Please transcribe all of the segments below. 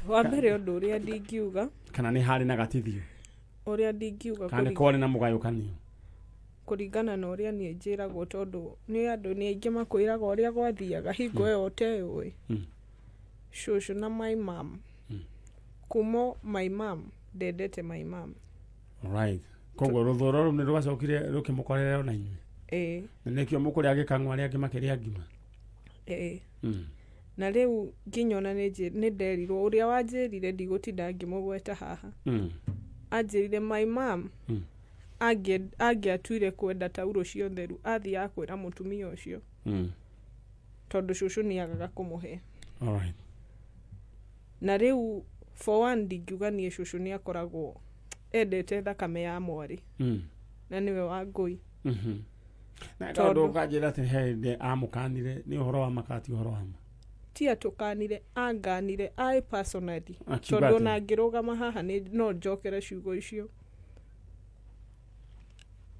Wa mbere ũndũ ũrĩa ndingiuga kana nĩ harĩ na gatithio ũrĩa ndingiuga kana kwarĩ na mũgayũkanio kũringana na ũrĩa niĩ njĩragwo tondũ nĩ andũ nĩ aingĩ makwĩraga ũrĩa gwathiaga hingo ĩyo ũteũĩ cũcũ na my mom kuma my mom ndendete my mom. Alright. Koguo rũthũro rũu nĩ rwacokire rũkĩmũkorera ona inyuĩ. Na nĩkĩo mũkũrĩa agĩkang'wa arĩa angĩ makĩrĩa ngima. Na rĩu nginya ona nĩ nderirwo ũrĩa wanjĩrire ndigũtinda ngĩmũgweta haha. Anjĩrire my mom angĩatuire kwenda taurũ cia ũtheru athiaga kwĩra mũtumia ũcio tondũ cũcũ nĩagaga kũmũhe. Alright. Na rĩu for one ndingiuga niĩ cũcũ nĩakoragwo endete thakame ya mwarĩ na nĩwe Wangũi. Na tondũ ũkanjĩra atĩ he amũkanire nĩ ũhoro wa makati ũhoro wa ma. Ti atũkanire anganire I personally tondũ ona ngĩrũgama haha no njokere ciugo icio.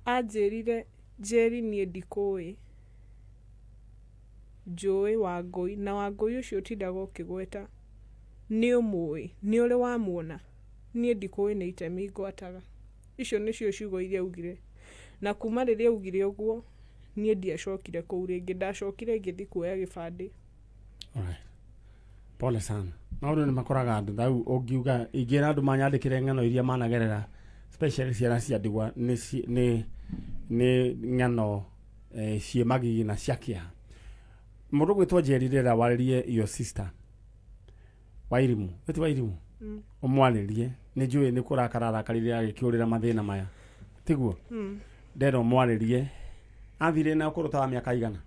Anjĩrire Njeri niĩ ndikũĩ njũĩ Wangũi na Wangũi ũcio ũtindaga ũkĩgweta nĩ ũmũĩ nĩ ũrĩ wamuona niĩ ndikũĩ nĩ itemi ngwataga. Icio nĩcio ciugo iria augire na kuma rĩrĩa augire ũguo niĩ ndiacokire kũu rĩngĩ ndacokire ngĩthiĩ kuoya gĩbandĩ. Alright. Pole sana. Maũndũ nĩ makoraga andũ thau ũngiuga ingĩra andũ manyandĩkĩre ng'ano iria managerera special ciana cia ndigwa nĩ ng'ano ciĩ magigi na cia kĩeha. Mũndũ gwĩtwo Njeri rĩrĩa warĩrie your sister Wairimu ĩti Wairimu ũmwarĩrie nĩ njũĩ nĩ kũrakarakarire agĩkĩũrĩra mathĩna maya tiguo ndero ũmwarĩrie athire na ũkũrũ ta wa mĩaka igana.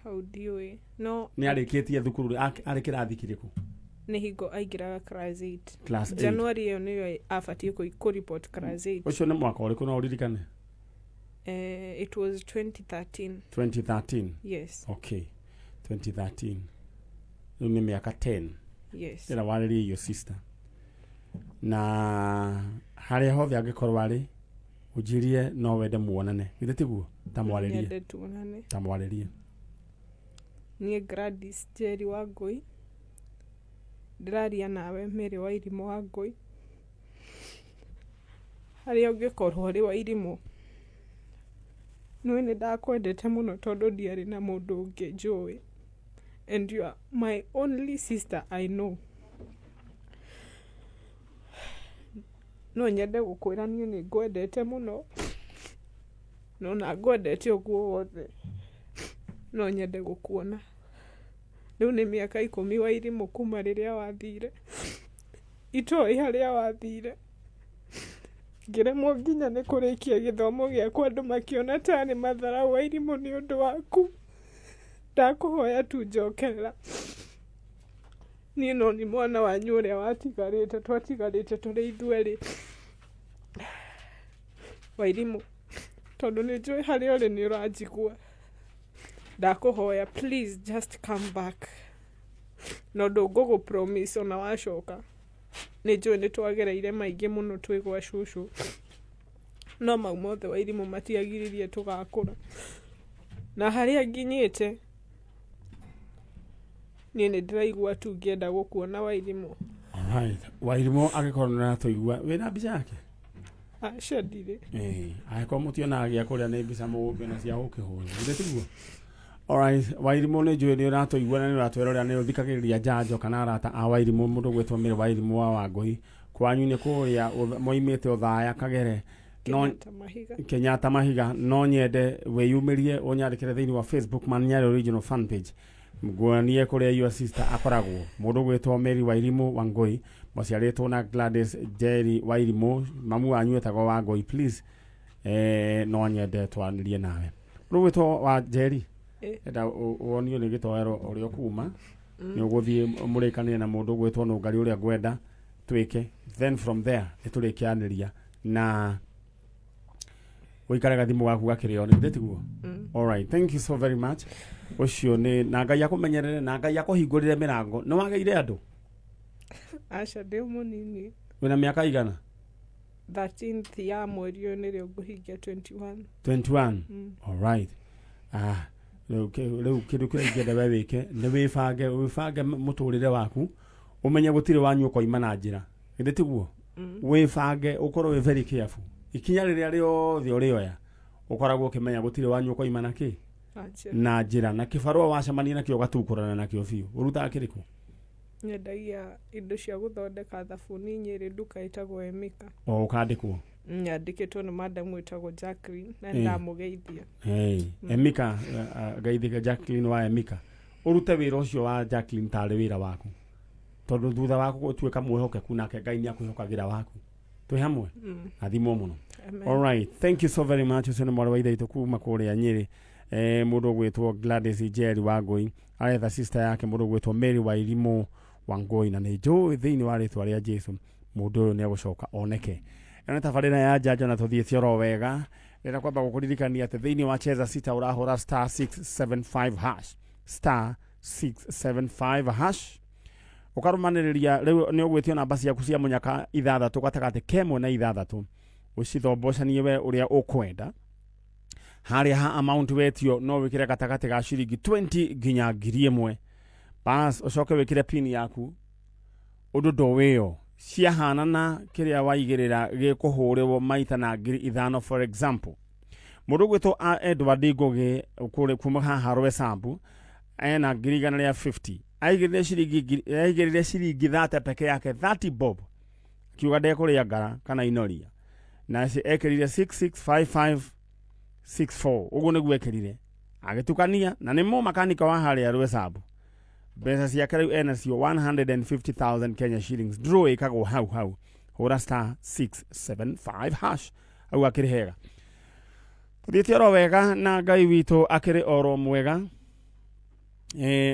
Hau ndiũĩ no nĩ arĩkĩtie thukuru arĩ kĩrathi kĩrĩkũ? Nĩ hingo aingĩraga class 8. Class 8. January ĩyo nĩyo abatiĩ kũ-report class 8. Ũcio nĩ mwaka ũrĩkũ no ũririkane? It was 2013. 2013? Yes. Okay. 2013. Rĩu nĩ mĩaka 10. Yes. Rĩrĩa warĩrie your sister. Na harĩa hothe angĩkorwo arĩ ũnjirie no wende muonane. Githĩ tiguo? Tamwarĩrie. Nyende tuonane. Tamwarĩrie. Niĩ Gladys Njeri Wangũi ndĩraria nawe Mary Wairimu Wangũi harĩa ũngĩkorwo ũrĩ Wairimu nĩ ndakwendete mũno tondũ ndiarĩ na mũndũ ũngĩ njũĩ and you are my only sister I know. No nyende gũkwĩra niĩ nĩ ngwendete mũno no na ngwendete ũguo wothe no nyende gũkuona. Rĩu nĩ mĩaka 10 Wairimu kuma rĩrĩa wathire itoĩ harĩa wathire ngĩremwo nginya nĩ kũrĩkia gĩthomo gĩakwa andũ makĩona ta nĩ matharaũ Wairimu nĩ ũndũ waku ndakũhoya tu njokerera. Niĩ no nĩ mwana wanyu ũrĩa watigarĩte twatigarĩte tũrĩ ithuerĩ Wairimu tondũ nĩ njũĩ harĩa ũrĩ nĩ ũranjigua ndakũhoya please just come back no ndũngũgũ promise ona wacoka nĩ njũĩ nĩ twagereire maingĩ mũno twĩ gwa cũcũ no mau mothe Wairimu matiagiririe tũgakũra na harĩa nginyĩte niĩ nĩ ndĩraigua tu ngĩenda gũkuona Wairimu. Alright. Wairimu agĩkorwo nĩ aratũigua wĩna mbica yake? Aca ndirĩ. Agĩkorwo mũtionaga gĩa kũrĩa nĩ mbica mũgũkĩona cia gũkĩhũra githĩ tiguo? Alright. Wairimu nĩ njũĩ nĩ ũratũigua na nĩ ũratwĩra ũrĩa nĩ ũthikagĩrĩria Njanjo kana arata a Wairimu mũndũ gwĩtwo Mary Wairimu wa Wangũi kwanyu nĩ kũrĩa moimĩte Ũthaya Kagere Kenyatta Mahiga no nyende wĩyumĩrie ũnyandĩkĩre thĩinĩ wa Facebook Maniare Original Fan Page nguonie kũrĩa your sister akoragwo mũndũ gwĩtwo Mary Wairimu Wangũi mũciarĩtwo na Gladys Njeri Wairimu mamu wanyu etagwo Wangũi please no nyende twanĩrie nawe mũndũ gwĩtwo wa Njeri enda wonio nĩ gĩtoero ũrĩa kuma nĩ ũgũthiĩ mũrĩkanĩre na mũndũ gwĩtwo Nũngari ũrĩa ngwenda twĩke then from there nĩtũrĩkĩanĩria na ũikare gathimũ gaku gakĩrĩo nĩ tiguo. Alright, thank you so very much. Ũcio nĩ na Ngai akũmenyerere na Ngai akũhingũrĩre mĩrango nĩ wageire andũ? Aca ndĩ mũnini. Wĩna mĩaka igana? 13th ya mweri ũyũ nĩrĩo ngũhingia 21. 21? Alright. Rĩu kĩndũ kĩrĩa ingĩenda we wĩke nĩ wĩbange mũtũrĩre waku ũmenye gũtirĩ wanyu ũkoima na njĩra githĩ tiguo wĩbange ũkorwo wĩ very careful ikinya rĩrĩa rĩothe ũrĩoya ũkoragwo ũkĩmenya gũtirĩ wanyu ũkoima na kĩ na njĩra na kĩbarũa wacemania nakĩo ũgatũkũrana nakĩo biũ ũrutaga kĩrĩkũ nyendagia indo cia gũthondeka thabuni Nyĩrĩ nduka ĩtagwo Emika ũkandĩkwo nyandĩkĩtwo nĩ madam wĩtagwo Jacqueline na ndamũgeithia Emika geithĩka Jacqueline wa Emika ũrute wĩra ũcio wa Jacqueline tarĩ wĩra waku tondũ thutha waku gũtuĩka mwĩhokeku nake Ngai nĩ akwĩhokagĩra waku twĩ hamwe athimwo mũno. All right, thank you so very much. Ucio nĩ mwarĩ wa ithaitũ kuma kũrĩa Nyĩrĩ mũndũ gwĩtwo Gladys Njeri Wangũi aretha sister yake mũndũ gwĩtwo Mary Wairimu Wangũi na nĩ njũĩ thĩinĩ wa rĩtwa rĩa Jesu mũndũ ũyũ nĩ agũcoka oneke. Ĩno tabarĩra ya njanjo na tũthiĩte oro wega rĩrĩa kwamba gũkũririkania atĩ thĩinĩ wa cheza sita ũrahũra star 675 hash star 675 hash ũkarumanĩrĩria rĩu nĩ ũgwĩtio namba ciaku cia mũnyaka ithathatũ gatagatĩ kemwe na ithathatũ ũcithombocanie we ũrĩa ũkwenda harĩa ha amount wetio no wĩkĩre gatagatĩ ga ciringi 20 nginya 1,000 bas ũcoke wĩkĩre pin yaku ũndũ ndowĩyo ciahanana kĩrĩa waigĩrĩra gĩkũhũrĩrwo maita na 5,000 for example mũndũ gwĩtwo Edward Ngũgĩ kũrĩ kuma haha Rwesambu ena 150 aigĩrĩre ciringi 30 peke yake 30 bob kiuga ndekũrĩa ngara kana inoria na ekĩrire 665564 ũguo nĩguo ekĩrire agĩtukania na nĩ mũ makanika wa harĩa Rwesambu mbeca ciake rĩu enacio 150,000 Kenya shillings draw ĩkagwo hau hũra star 675 hash au akĩrĩ hega tũthiĩte oro wega na Ngai witũ akĩrĩ oro mwega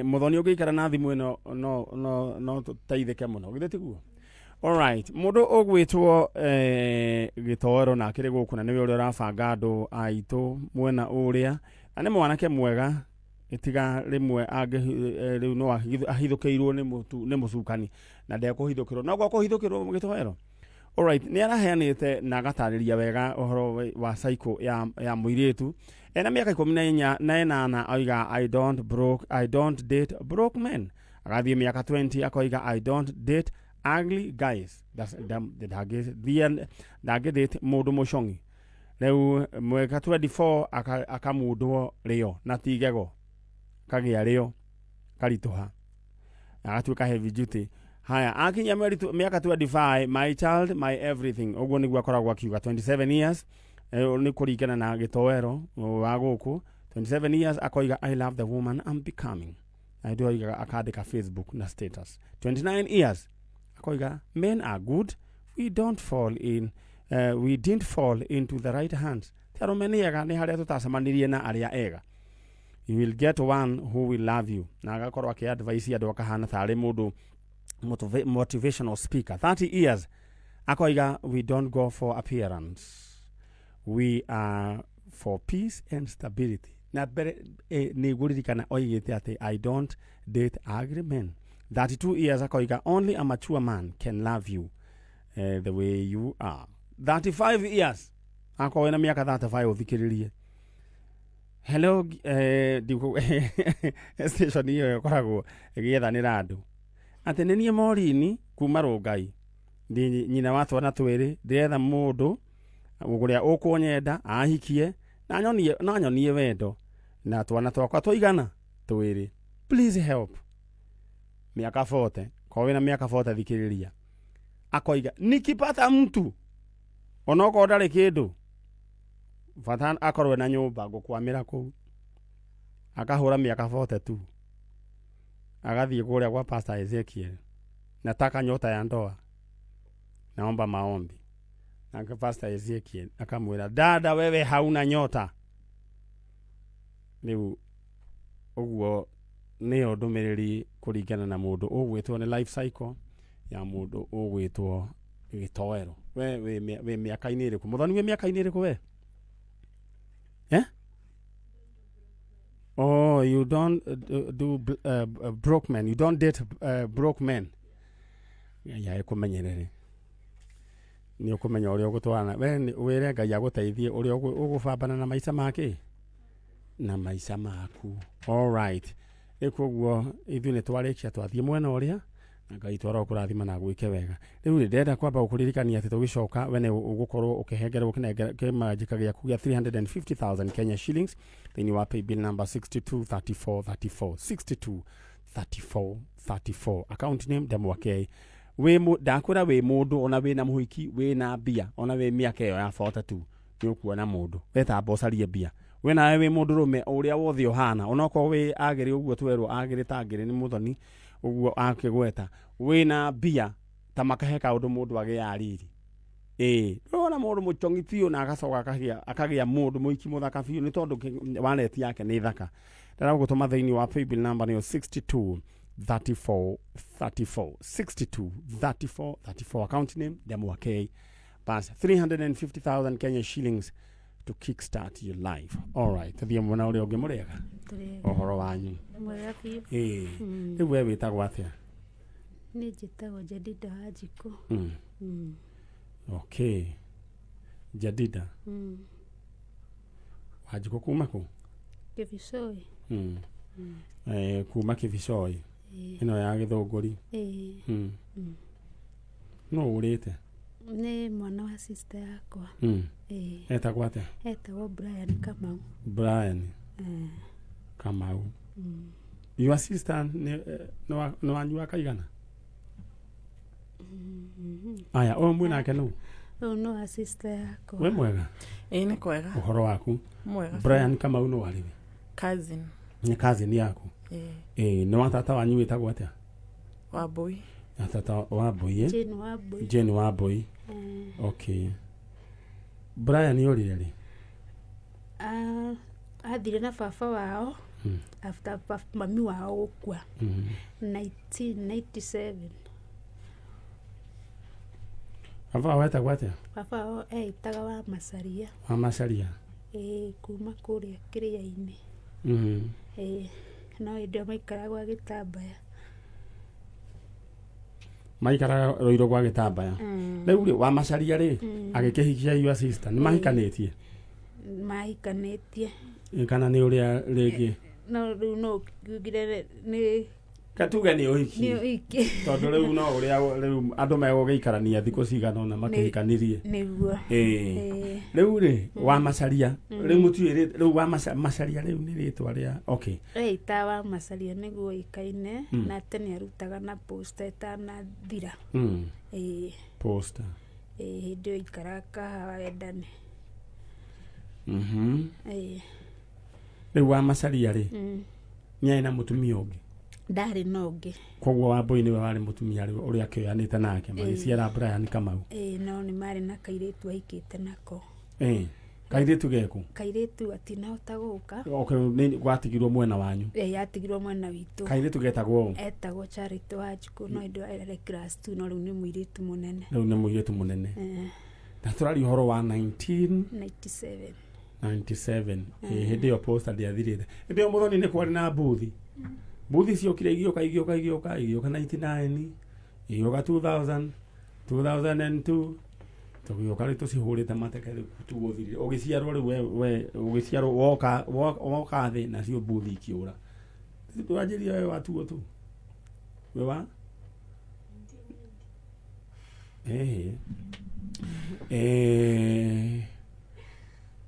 mũthoni ũngĩikara na thimũ ĩno no tũteithĩke mũno githĩ tiguo. All right, mũndũ ũgwĩtwo Gĩtoero na akĩrĩ gũkũ na nĩwe ũrĩa ũrabanga andũ aitũ mwena ũrĩa na nĩ mwanake mwega itiga rĩmwe rĩu no ahithũkĩirwo nĩ mũcukani na ndekũhithũkĩrwo no gũkũhithũkĩrwo Gĩtoero. All right, nĩ araheanĩte na agatarĩria wega ũhoro wa cycle ya mũirĩtu ena mĩaka 18 oiga I don't date broke men agathiĩ mĩaka 20 akoiga I don't date ugly guys ndangĩdate mũndũ mũcong'i rĩu mwaka 24 akamundwo rĩo na tigego kagĩa rĩo karitũha agatuĩka heavy duty. Haya akinya mĩaka 25 my child my everything ũguo nĩguo akoragwo akiuga 27 years nĩ kũringana na Gĩtoero wa gũkũ 27 years akoiga I love the woman I'm becoming aithoiga akandĩka Facebook na status 29 years akoiga men are good we didn't fall into the right hands taromenega nĩ harĩa tũtacemanirie na arĩa ega you will get one who will love you na agakorwo akĩadvise andũ akahana tarĩ mũndũ motivational speaker 30 years akoiga we don't go for appearance we are for peace and stability na nĩ gũririkana oigĩte atĩ I don't date ugly men 32 years akoiga only a mature man can love you the way you are 35 years akowe na miaka 35 uthikiririe hello station hiyo koragwo ĩgĩethanĩra andũ atĩ nĩ niĩ Morini kuma Rongai ndi nyina wa twana twĩrĩ ndĩretha mũndũ ũrĩa ũkũnyenda ahikie na nyonie wendo na twana twakwa tũigana twĩrĩ please help miaka 40 kowe na miaka 40 thikiriria akoiga nikipata mtu onoko ndarĩ kĩndũ bata akorwe na nyũmba ngũkwamĩra kũu akahũra miaka 42 agathiĩ kũrĩa kwa Pastor Ezekiel nataka nyota ya ndoa naomba maombi na Pastor Ezekiel akamwĩra dada wewe hauna nyota rĩu ũguo nĩyo ndũmĩrĩri kũringana na mũndũ ũgwĩtwo nĩ life cycle ya mũndũ ũgwĩtwo Gĩtoero we mĩaka-inĩ ĩrĩkũ mũthoni we mĩaka-inĩ ĩrĩkũ we oh you don't do broke men you don't date broke men ya ĩkũmenyerere nĩ ũkũmenya ũrĩa ũgũtwarana we wĩre Ngai agũteithie ũrĩa ũgũbambana na maica make na maica maku. All right. Ekuguo ithu ni twarikia twathie mwena uria na Ngai twara kurathima na gwike wega. Riu ni ndenda kwamba gukuririkania ati tugicoka wene ugukorwo ukihengerwo kinengerwo giaku gia 350,000 Kenya shillings thini wa pay bill number 623434 623434 account name Ndemwakei. Ndakwira wi mundu ona wi na muhiki wi na mbia ona wi miaka iyo ya 42 ni ukuona mundu weta bocarie mbia we nawe wi mundu rume uria wothe uhana onako wi agiri uguo twerwo agiri tangiri ni muthoni uguo akigweta we na mbia ta makaheka undu mundu agia riri ona mundu muchongi piu na agacoka akagia mundu muiki muthaka piu ni tondu waleti yake ni thaka ndara gutuma thaini wa pay bill number ni 623434 623434 account name Ndemwakei. Pass 350,000 Kenya shillings to kickstart your life. All right. Tathie mwana uri onge murega. Ohoro wanyu. Mwega piu. Ni wewe witagwo atia? Ni njitagwo Jadida Wanjiku. Okay. Jadida. Wanjiku kuma ku? Kibisoi. Kuma Kibisoi. Ino ya Githunguri. No urite? Ni mwana wa sister yakwa. Etagwo atia? Etagwo Brian Kamau. Brian. Kamau. Your sister no anyu akaigana? Aya, mwina ake no? No wa sister yakwa. We mwega? Ni kwega. Uhoro waku? Mwega. Brian Kamau no wariwe? Cousin. Ni cousin yaku? No watata wanyu witagwo atia? Wambui. Tata Wambui, Jane Wambui. Jane Wambui. Okay. Brian yorire ri? Athire na baba wao after mami wao gukua 1997. Baba wetagwo atia? Baba wao etaga wa Masaria. Wa Masaria? Kuma kuria Kiria-ini. No ndio maikaragwo Gitambaya. Maikara roiro gwa Gitambaya. Riu wa Masaria ri agikihikia your sister ni mahikanitie? Mahikanitie. Kana ni uria ringi? No ngire ni katuga ni uhiki. Ni uhiki. Tondu riu no uria riu andu megugiikarania thiku cigana ona makihikanirie. Niguo. Riu ri wa Masaria riu mutuire riu wa Masaria riu ni ritwa ria okay. Ta wa Masaria niguo ikaine na tene arutaga na posta etana thira. Posta. Ndio ikaraka hawendane. Riu wa Masaria ri nyai na mutumia ungi? Ndari nonge. Koguo Wambui niwe wari mutumia ri uria kioyanite nake magiciara Brian Kamau? No ni mari na kairetu aikite nako. Kairetu geku? Kairetu atinahota guka. Okay, ni gwatigirwo mwena wanyu? Yatigirwo mwena witu. Kairetu getagwo? Etagwo Charity Wanjiku no indo ere class 2 no riu ni muiritu munene. Riu ni muiritu munene. Na turari horo wa 97. Hindi yo posta ndiathirite. Hindi yo muthoni ni kwari na mbuthi. Mbuthi ciokire igioka 99, igioka 2000, 2002. Tugioka ri tucihurite mateke tuguthirire. Ugiciarwo riu we ugiciarwo woka thi na cio mbuthi ikiura. Twanjiria we watuo tu. We wa?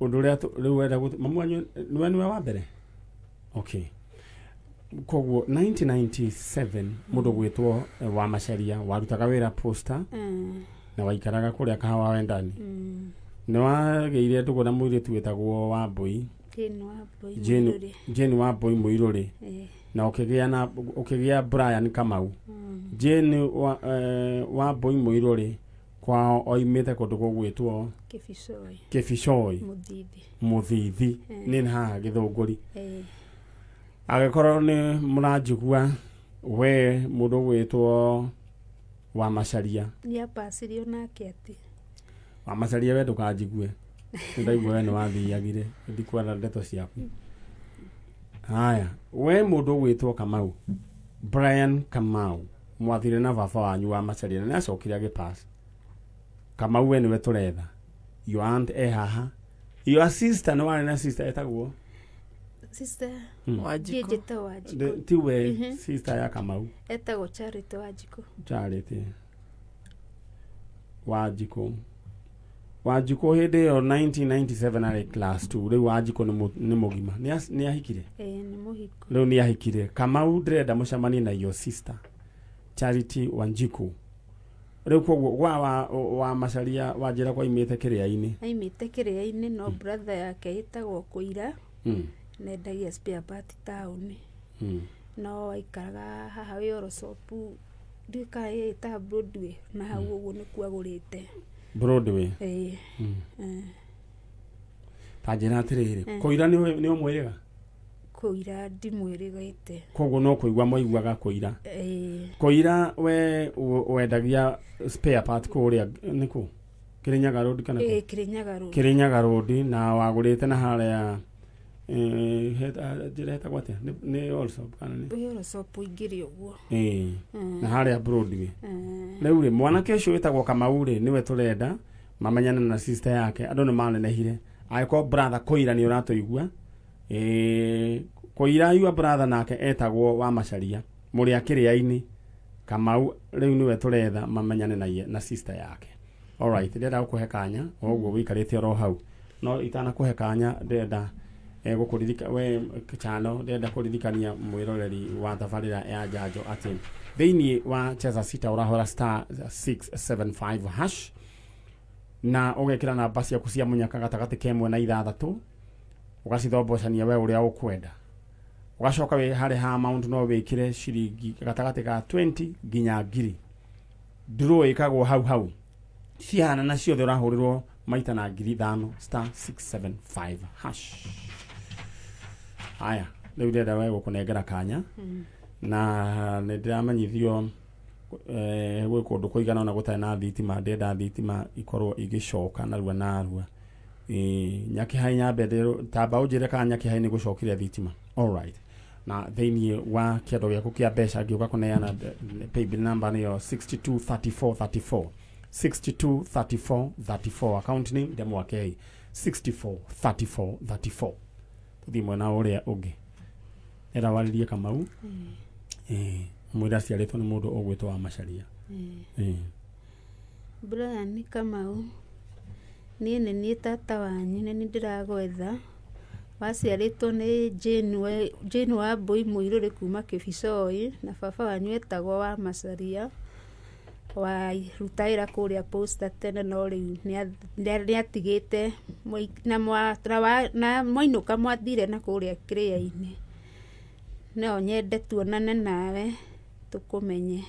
Undu ria riu wenda mamu wanyu niwe wa mbere? Okay. Koguo 1997 mundu gwitwo wa Masaria warutaga wira posta na waikaraga kuria kahawa wendani. Ni wageire ndugu na muiritu witagwo Wambui? Jane Wambui Muiruri. Na ukigia Brian Kamau. Jane Wambui Muiruri kwao oimite kundu gugwitwo Kibisoi. Muthithi. Ni ha Githunguri. Agikorwo ni muranjigua we mundu gwitwo wa Masaria? Ni apasirio nake ati wa Masaria we ndukanjigue. Ndaigua we ni wathiagire ndikwenda ndeto ciaku. Haya, we mundu gwitwo Kamau, Brian Kamau, mwathire na baba wanyu wa Masaria na acokire agipass. Kamau we niwe turetha. Your aunt haha. Your sister no wari na sister etagwo sister Wanjikũ. Njĩta Wanjikũ. Tiwe sister ya Kamau. Etagwo Charity Wanjikũ. Charity Wanjikũ. Wanjikũ hĩndĩ ĩyo 1997 arĩ class 2. Rĩu Wanjikũ nĩ mũgima. Nĩ ahikire? Nĩ mũhiko. Rĩu nĩ ahikire. Kamau ndĩrenda mũcemanie na your sister Charity Wanjikũ. Rĩu koguo wa macaria wanjĩra kwa imĩte kĩrĩa-inĩ. Aimĩte kĩrĩa-inĩ no brother yake ĩtagwo Kũira. Nendagia spare part town. No aikaraga haha wĩoro shopu. Ndika ĩta Broadway na hau ũguo nĩkuo agũrĩte. Broadway. Tanjĩra atĩrĩrĩ, Kũira nĩ ũmwĩrĩga? Kũira ndimwĩrĩgĩte. Koguo no kũigua mwaiguaga Kũira. Kũira we wendagia spare part kũrĩa nĩkũ? Kirinyaga Road kana kũ? Kirinyaga Road. Kirinyaga Road na wagũrĩte na harĩa njĩra ĩtagwo atĩa? Nĩ Allsop kana nĩ? Allsop ingĩrĩ ũguo. Na harĩa Broadway. Rĩu rĩ mwanake ũcio wĩtagwo Kamau rĩ nĩwe tũrenda mamenyane na sister yake. Andũ nĩ manenehire. Angĩkorwo brother Kũira nĩ ũratũigua. Kũira yua brother nake etagwo wa macaria. Mũrĩ akĩrĩa-inĩ. Kamau rĩu nĩwe tũretha mamenyane na sister yake. Alright, ndĩrenda gũkũhe kanya ũguo wĩikarĩte oro hau. No itanakũhe kanya ndĩrenda gũkũririka we channel ndĩrenda kũririkania mwĩroreri wa thabarĩra ya Njanjo atĩ thĩinĩ wa cheza sita ũrahora star 675 hash na ũgekĩra namba ciaku cia mũnyaka gatagatĩ ka 1 na 6 ũgacithobocania we ũrĩa ũkwenda. Ũgacoka we harĩ ha amount no wĩkĩre ciringi gatagatĩ ka 20 nginya 1000. Draw ĩkagwo hau. Ciana na ciothe ũrahũrĩrwo maita na 5000 star 675 hash. Aya, rĩu ndĩrenda we gũkũnengera kanya na nĩndĩramenyithio gwĩ kũndũ kũigana ona gũtarĩ na thitima. Ndĩrenda thitima ikorwo igĩcoka narua. Nyakĩhai nyambe tamba ũnjĩre kana Nyakĩhai nĩ gũcokire thitima. Alright. Na thĩinĩ wa kĩendo gĩaku kĩa mbeca ngĩũka kũneana paybill number nĩyo 623434. 623434 account name Ndemwakei 643434. Tuthi mwena ũrĩa ũngĩ era warĩrie Kamau mwĩra ciarĩtwo nĩ mũndũ ũgwĩtwo wa macaria. Brian Kamau niĩ nĩ tata wanyu nĩ ndĩragwetha waciarĩtwo nĩ Jane wa Mbui Mũirũrĩ kuma Kĩbicoi na baba wanyu etagwo wa macaria wa rutaĩra kũrĩa posta tene no rĩu nĩatigĩte na mwainũka mwathire na kũrĩa kĩrĩa-inĩ. No nyende tuonane nawe tũkũmenye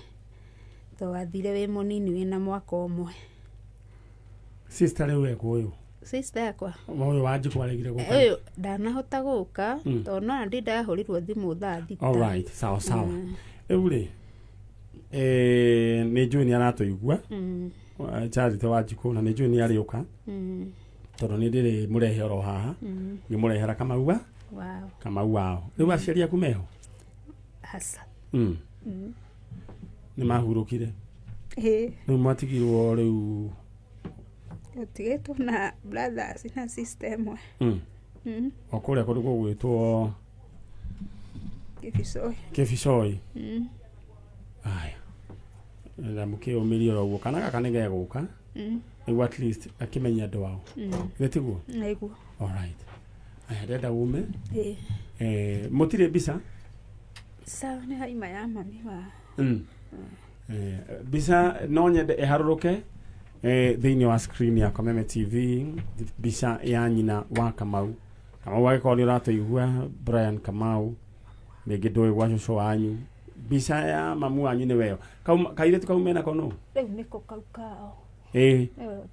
to wathire wĩ mũnini wĩna mwaka ũmwe. Sister rĩu ekwo ũyũ? Sister yakwa ũyũ Wanjikũ aregire gũka? Ũyũ ndanahota gũka tondũ no ndahũrirwo thimũ thaa thita. Alright, sawa. Rĩu rĩ nĩ njũĩ nĩ aratũigua Charity Wanjikũ na nĩ njũĩ nĩ arĩũka tondũ nĩ ndĩrĩ mũrehe oro haha ngĩmũrehera Kamau wao. Rĩu aciari aku meho? Hasa. Nĩ mahurũkire? Rĩu mwatigirwo rĩu ũtigĩtwo na brothers na sister ĩmwe. O kũrĩa kũndũ gũgwĩtwo Kĩbicoi. Aya. Na mũkĩũmĩria ũguo kana gaka nĩ gegũka nĩguo at least akĩmenya andũ wao. Gĩtiguo? Nĩguo. Alright. Aya ndenda ume. Mũtirĩ mbica? Sawa nĩ haima ya mami wa. Mbica no nyende ĩharũrũke thĩinĩ wa screen ya Kameme TV mbica ya nyina wa Kamau. Kamau agĩkorwo nĩ ũratũigua Brian Kamau rĩngĩ ndũĩ gwa cũcũ wanyu. Mbica ya mamu wanyu nĩ weyo. Kairĩtu kau mena kono? Rĩu nĩko kau kao.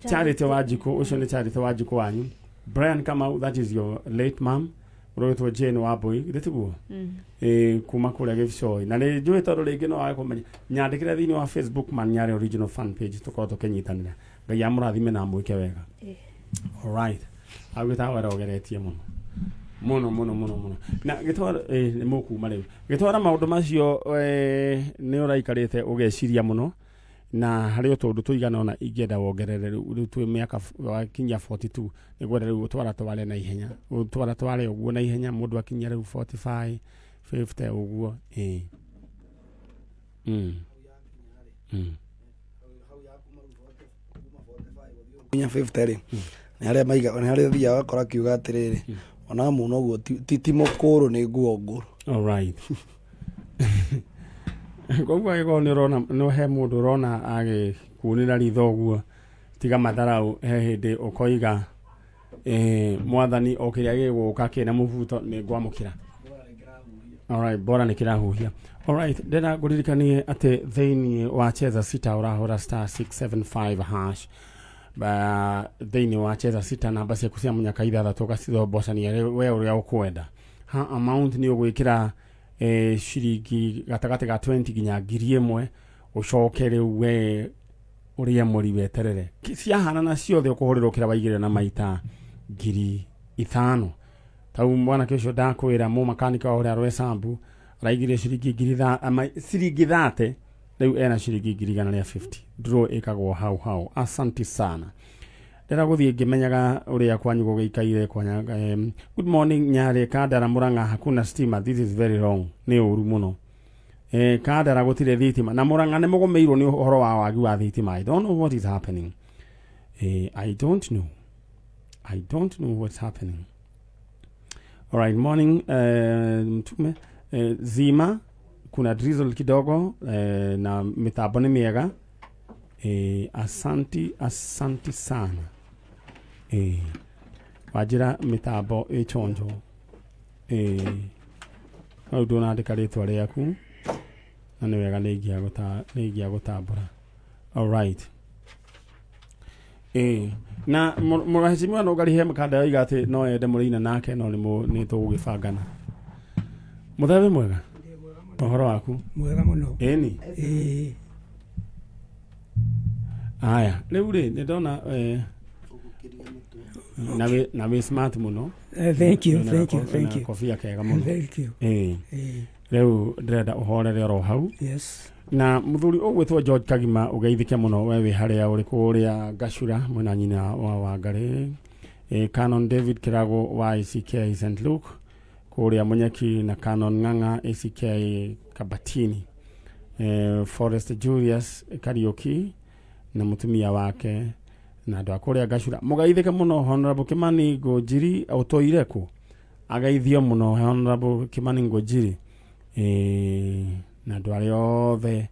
Charity Wanjikũ ũcio nĩ Charity Wanjikũ wanyu. Brian Kamau, that is your late mom. Ũrĩtwo Jane wa Mbui gĩtiguo? Kuma kũrĩa Gĩbicoi. Na nĩ njũĩ tondũ rĩngĩ no wage kũmenya nyandĩkĩre thĩinĩ wa Facebook Maniare original fan page tũkorwo tũkĩnyitanĩra. Ngai amũrathime na mwĩke wega. Alright. Agwĩta warogeretie mũno. Na gĩtwara nĩ mũkuma rĩu. Gĩtwara maũndũ macio nĩ ũraikarĩte ũgeciria mũno. na harĩ tondũ tũigana ona ingĩenda wongerere rĩu twĩ mĩaka wakinyia 42 nĩgwenda rĩu tware na ihenya tware ũguo na ihenya mũndũ akinyia rĩu 45 50 ũguo Kunya 50 rĩ nĩ harĩa maiga nĩ harĩa thia wakora kiuga atĩrĩrĩ ona mũno ũguo ti mũkũrũ nĩ nguo. All right. Koguo ego nĩ ũrona no he mũndũ ũrona agĩkuonera ritho ũguo tiga matharau he hĩndĩ ũkoiga mwathani o kĩrĩa gĩgũka kĩna mũbuto nĩ ngwamũkĩra. All right, bora nĩ kĩrahuhia. All right, ndĩra ngũririkanie atĩ thĩinĩ wa cheza sita ũrahũra star 675 hash thĩinĩ wa cheza sita namba ciaku cia mũnyaka ithathatũ ũgacithobocania we ũrĩa ũkwenda. Ha amount nĩ ũgwĩkĩra ciringi gatagatĩ ga 20 nginya 1,000 ũcoke rĩu we ũrĩa mũri weterere ciahana na ciothe ũkũhũrĩrwo kĩra waigĩrĩra na maita 5,000 tau mwana kĩcio ndakwĩra mũ makanika ũrĩa rwe sambu araigire ciringi 30 rĩu ena ciringi 150 draw ĩkagwo hau asanti sana ndĩra gũthiĩ ngĩmenyaga ũrĩa kwanyu gũgĩikaire kwanya good morning Nyarĩ Kandara Murang'a hakuna stima this is very wrong nĩ ũru mũno Kandara gũtirĩ thitima na Murang'a nĩ mũgũmĩirwo nĩ ũhoro wa wagi wa thitima I don't know what is happening I don't know what's happening. All right, morning mtume zima kuna drizzle kidogo na mitambo ni miega asanti sana wajira mitambo chonjo au ndonandika ritwa riaku na ni wega nĩngia gũtambũra. All right, na muraheshimiwa no gari he mkanda yoiga atĩ no ende mũrĩina nake no nĩ tũgũgĩbangana. Mũthebe mwega ũhoro waku mwega mũno ĩni aya rĩu rĩ nĩ ndona na wĩ smart mũno. Thank you. Kofia kega mũno. Thank you. Rĩu ndĩrenda ũhorere oro hau. Yes. Na mũthuri ũgwĩtwo George Kagima ũgeithĩke mũno we wĩ harĩa ũrĩ kũrĩa Gacura mwena nyina wa Wangari Canon David Kirago wa ACK St Luke kũrĩa Munyeki na Canon Ng'ang'a ACK Kabatini Forest Julius Kariuki na mutumia wake na andũ akũrĩa Gacura mũgeithĩke mũno Honorable Kimani Ngũnjiri ũtũire kũ ageithio mũno Honorable Kimani Ngũnjiri na andũ arĩa othe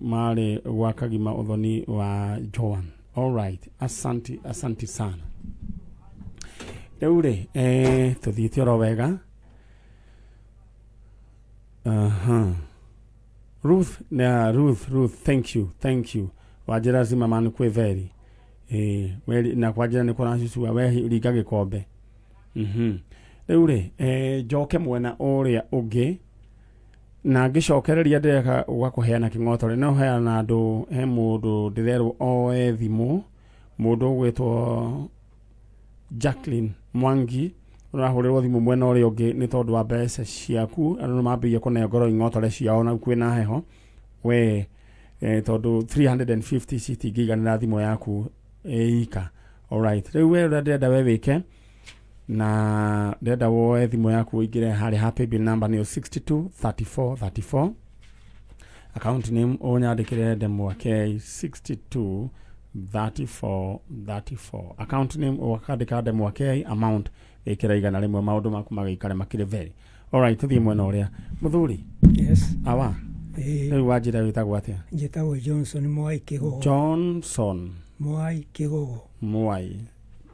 marĩ gwa Kagima ũthoni wa Joan. All right, asanti sana. Rĩu rĩ tũthiĩte oro wega. Ruth, thank you. Wajira zima manu kwe veri. We na kwajira nĩ kũracucua we ringa gĩkombe. Rĩu rĩ njoke mwena ũrĩa ũngĩ na ngĩcokereria ndĩreka ũgakũheana kĩng'otore no heana andũ he mũndũ ndĩrerwo oe thimũ mũndũ ũgwĩtwo Jacqueline Mwangi ũrahũrĩrwo thimũ mwena ũrĩa ũngĩ nĩ tondũ wa mbeca ciaku andũ nĩ mambĩrĩirie kũnengorwo ing'otore ciao na kwĩna heho we tondũ 350 citingĩiganĩra thimũ yaku ĩika. All right, rĩu we ndĩrenda we wĩke na ndĩrenda woe thimũ yaku ũingĩre harĩ happy bill number nĩyo 623434 account name ũnyandĩkĩre Ndemwake 623434 account name ũkandĩka Ndemwake amount ĩkĩra igana rĩmwe maũndũ maku magĩikare makĩrĩ very. All right, tuthiĩ mwena ũrĩa mũthuri. Yes. Awa rĩu wanjĩra wĩtagwo atĩa? Njĩtagwo Johnson Mwai Kĩgogo. Johnson Mwai Kĩgogo. Mwai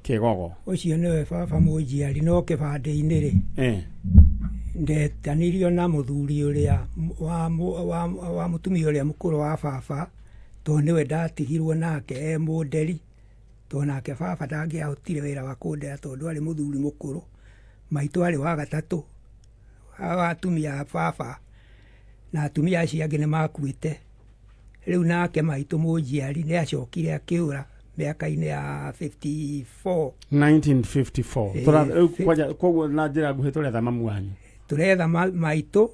Kĩgogo. Ũcio nĩwe baba mũnjiari no kĩbandĩ-inĩ rĩ ndetanirio na mũthuri ũrĩa wa mũtumia ũrĩa mũkũrũ wa baba tondũ nĩwe ndatigirwo nake mũnderi tondũ nake baba ndangĩahotire wĩra wa kũndera tondũ arĩ mũthuri mũkũrũ maitũ arĩ wa gatatũ wa atumia a baba na atumia acio angĩ nĩ makuĩte rĩu nake maitũ mũnjiari nĩ acokire akĩũra mĩaka-inĩ ya 1954 koguo na njĩra nguhĩ tũretha mamu wanyu tũretha maitũ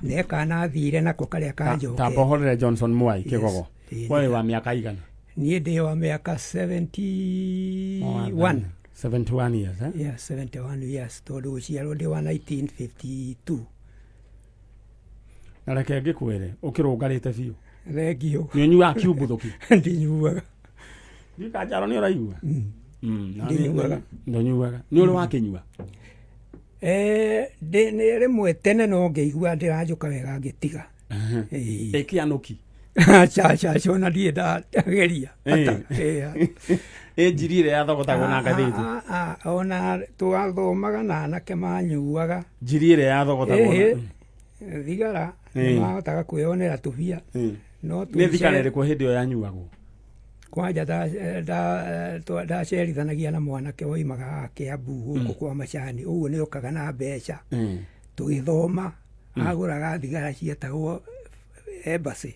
ne kana thire nako karia kanjoke Tambohorere Johnson Mwai Kigogo wewe wa miaka igana niĩ ndĩ wa mĩaka 71 71 years eh? Yeah, 71 years tondũ gũciarwo ndĩ wa 1952 na reke ngĩkwĩre ũkĩrũngarĩte biũ thengio nĩ ũnyuaga kiumbũthũki ndinyuaga ndikanjaro nĩ ũraigua ndinyuaga ndũnyuaga nĩ ũrĩ wakĩnyua nĩ rĩmwe tene no ngĩigua ndĩranjũka wega ngĩtiga ĩkĩanũki cha ona ndiĩ ndageria njirire yathogotagwo na ngathĩti ona twathomaga na anake manyuaga njirire yathogotagwo thigara nĩmahotaga kwĩonera tũbia nĩ thigara ĩrĩkũ hĩndĩ ĩyo yanyuagwo kwanja ndacerithanagia na mwanake woimaga Kĩambu gũkũ kwa macani ũguo nĩ okaga na mbeca tũgĩthoma agũraga thigara cietagwo Embassy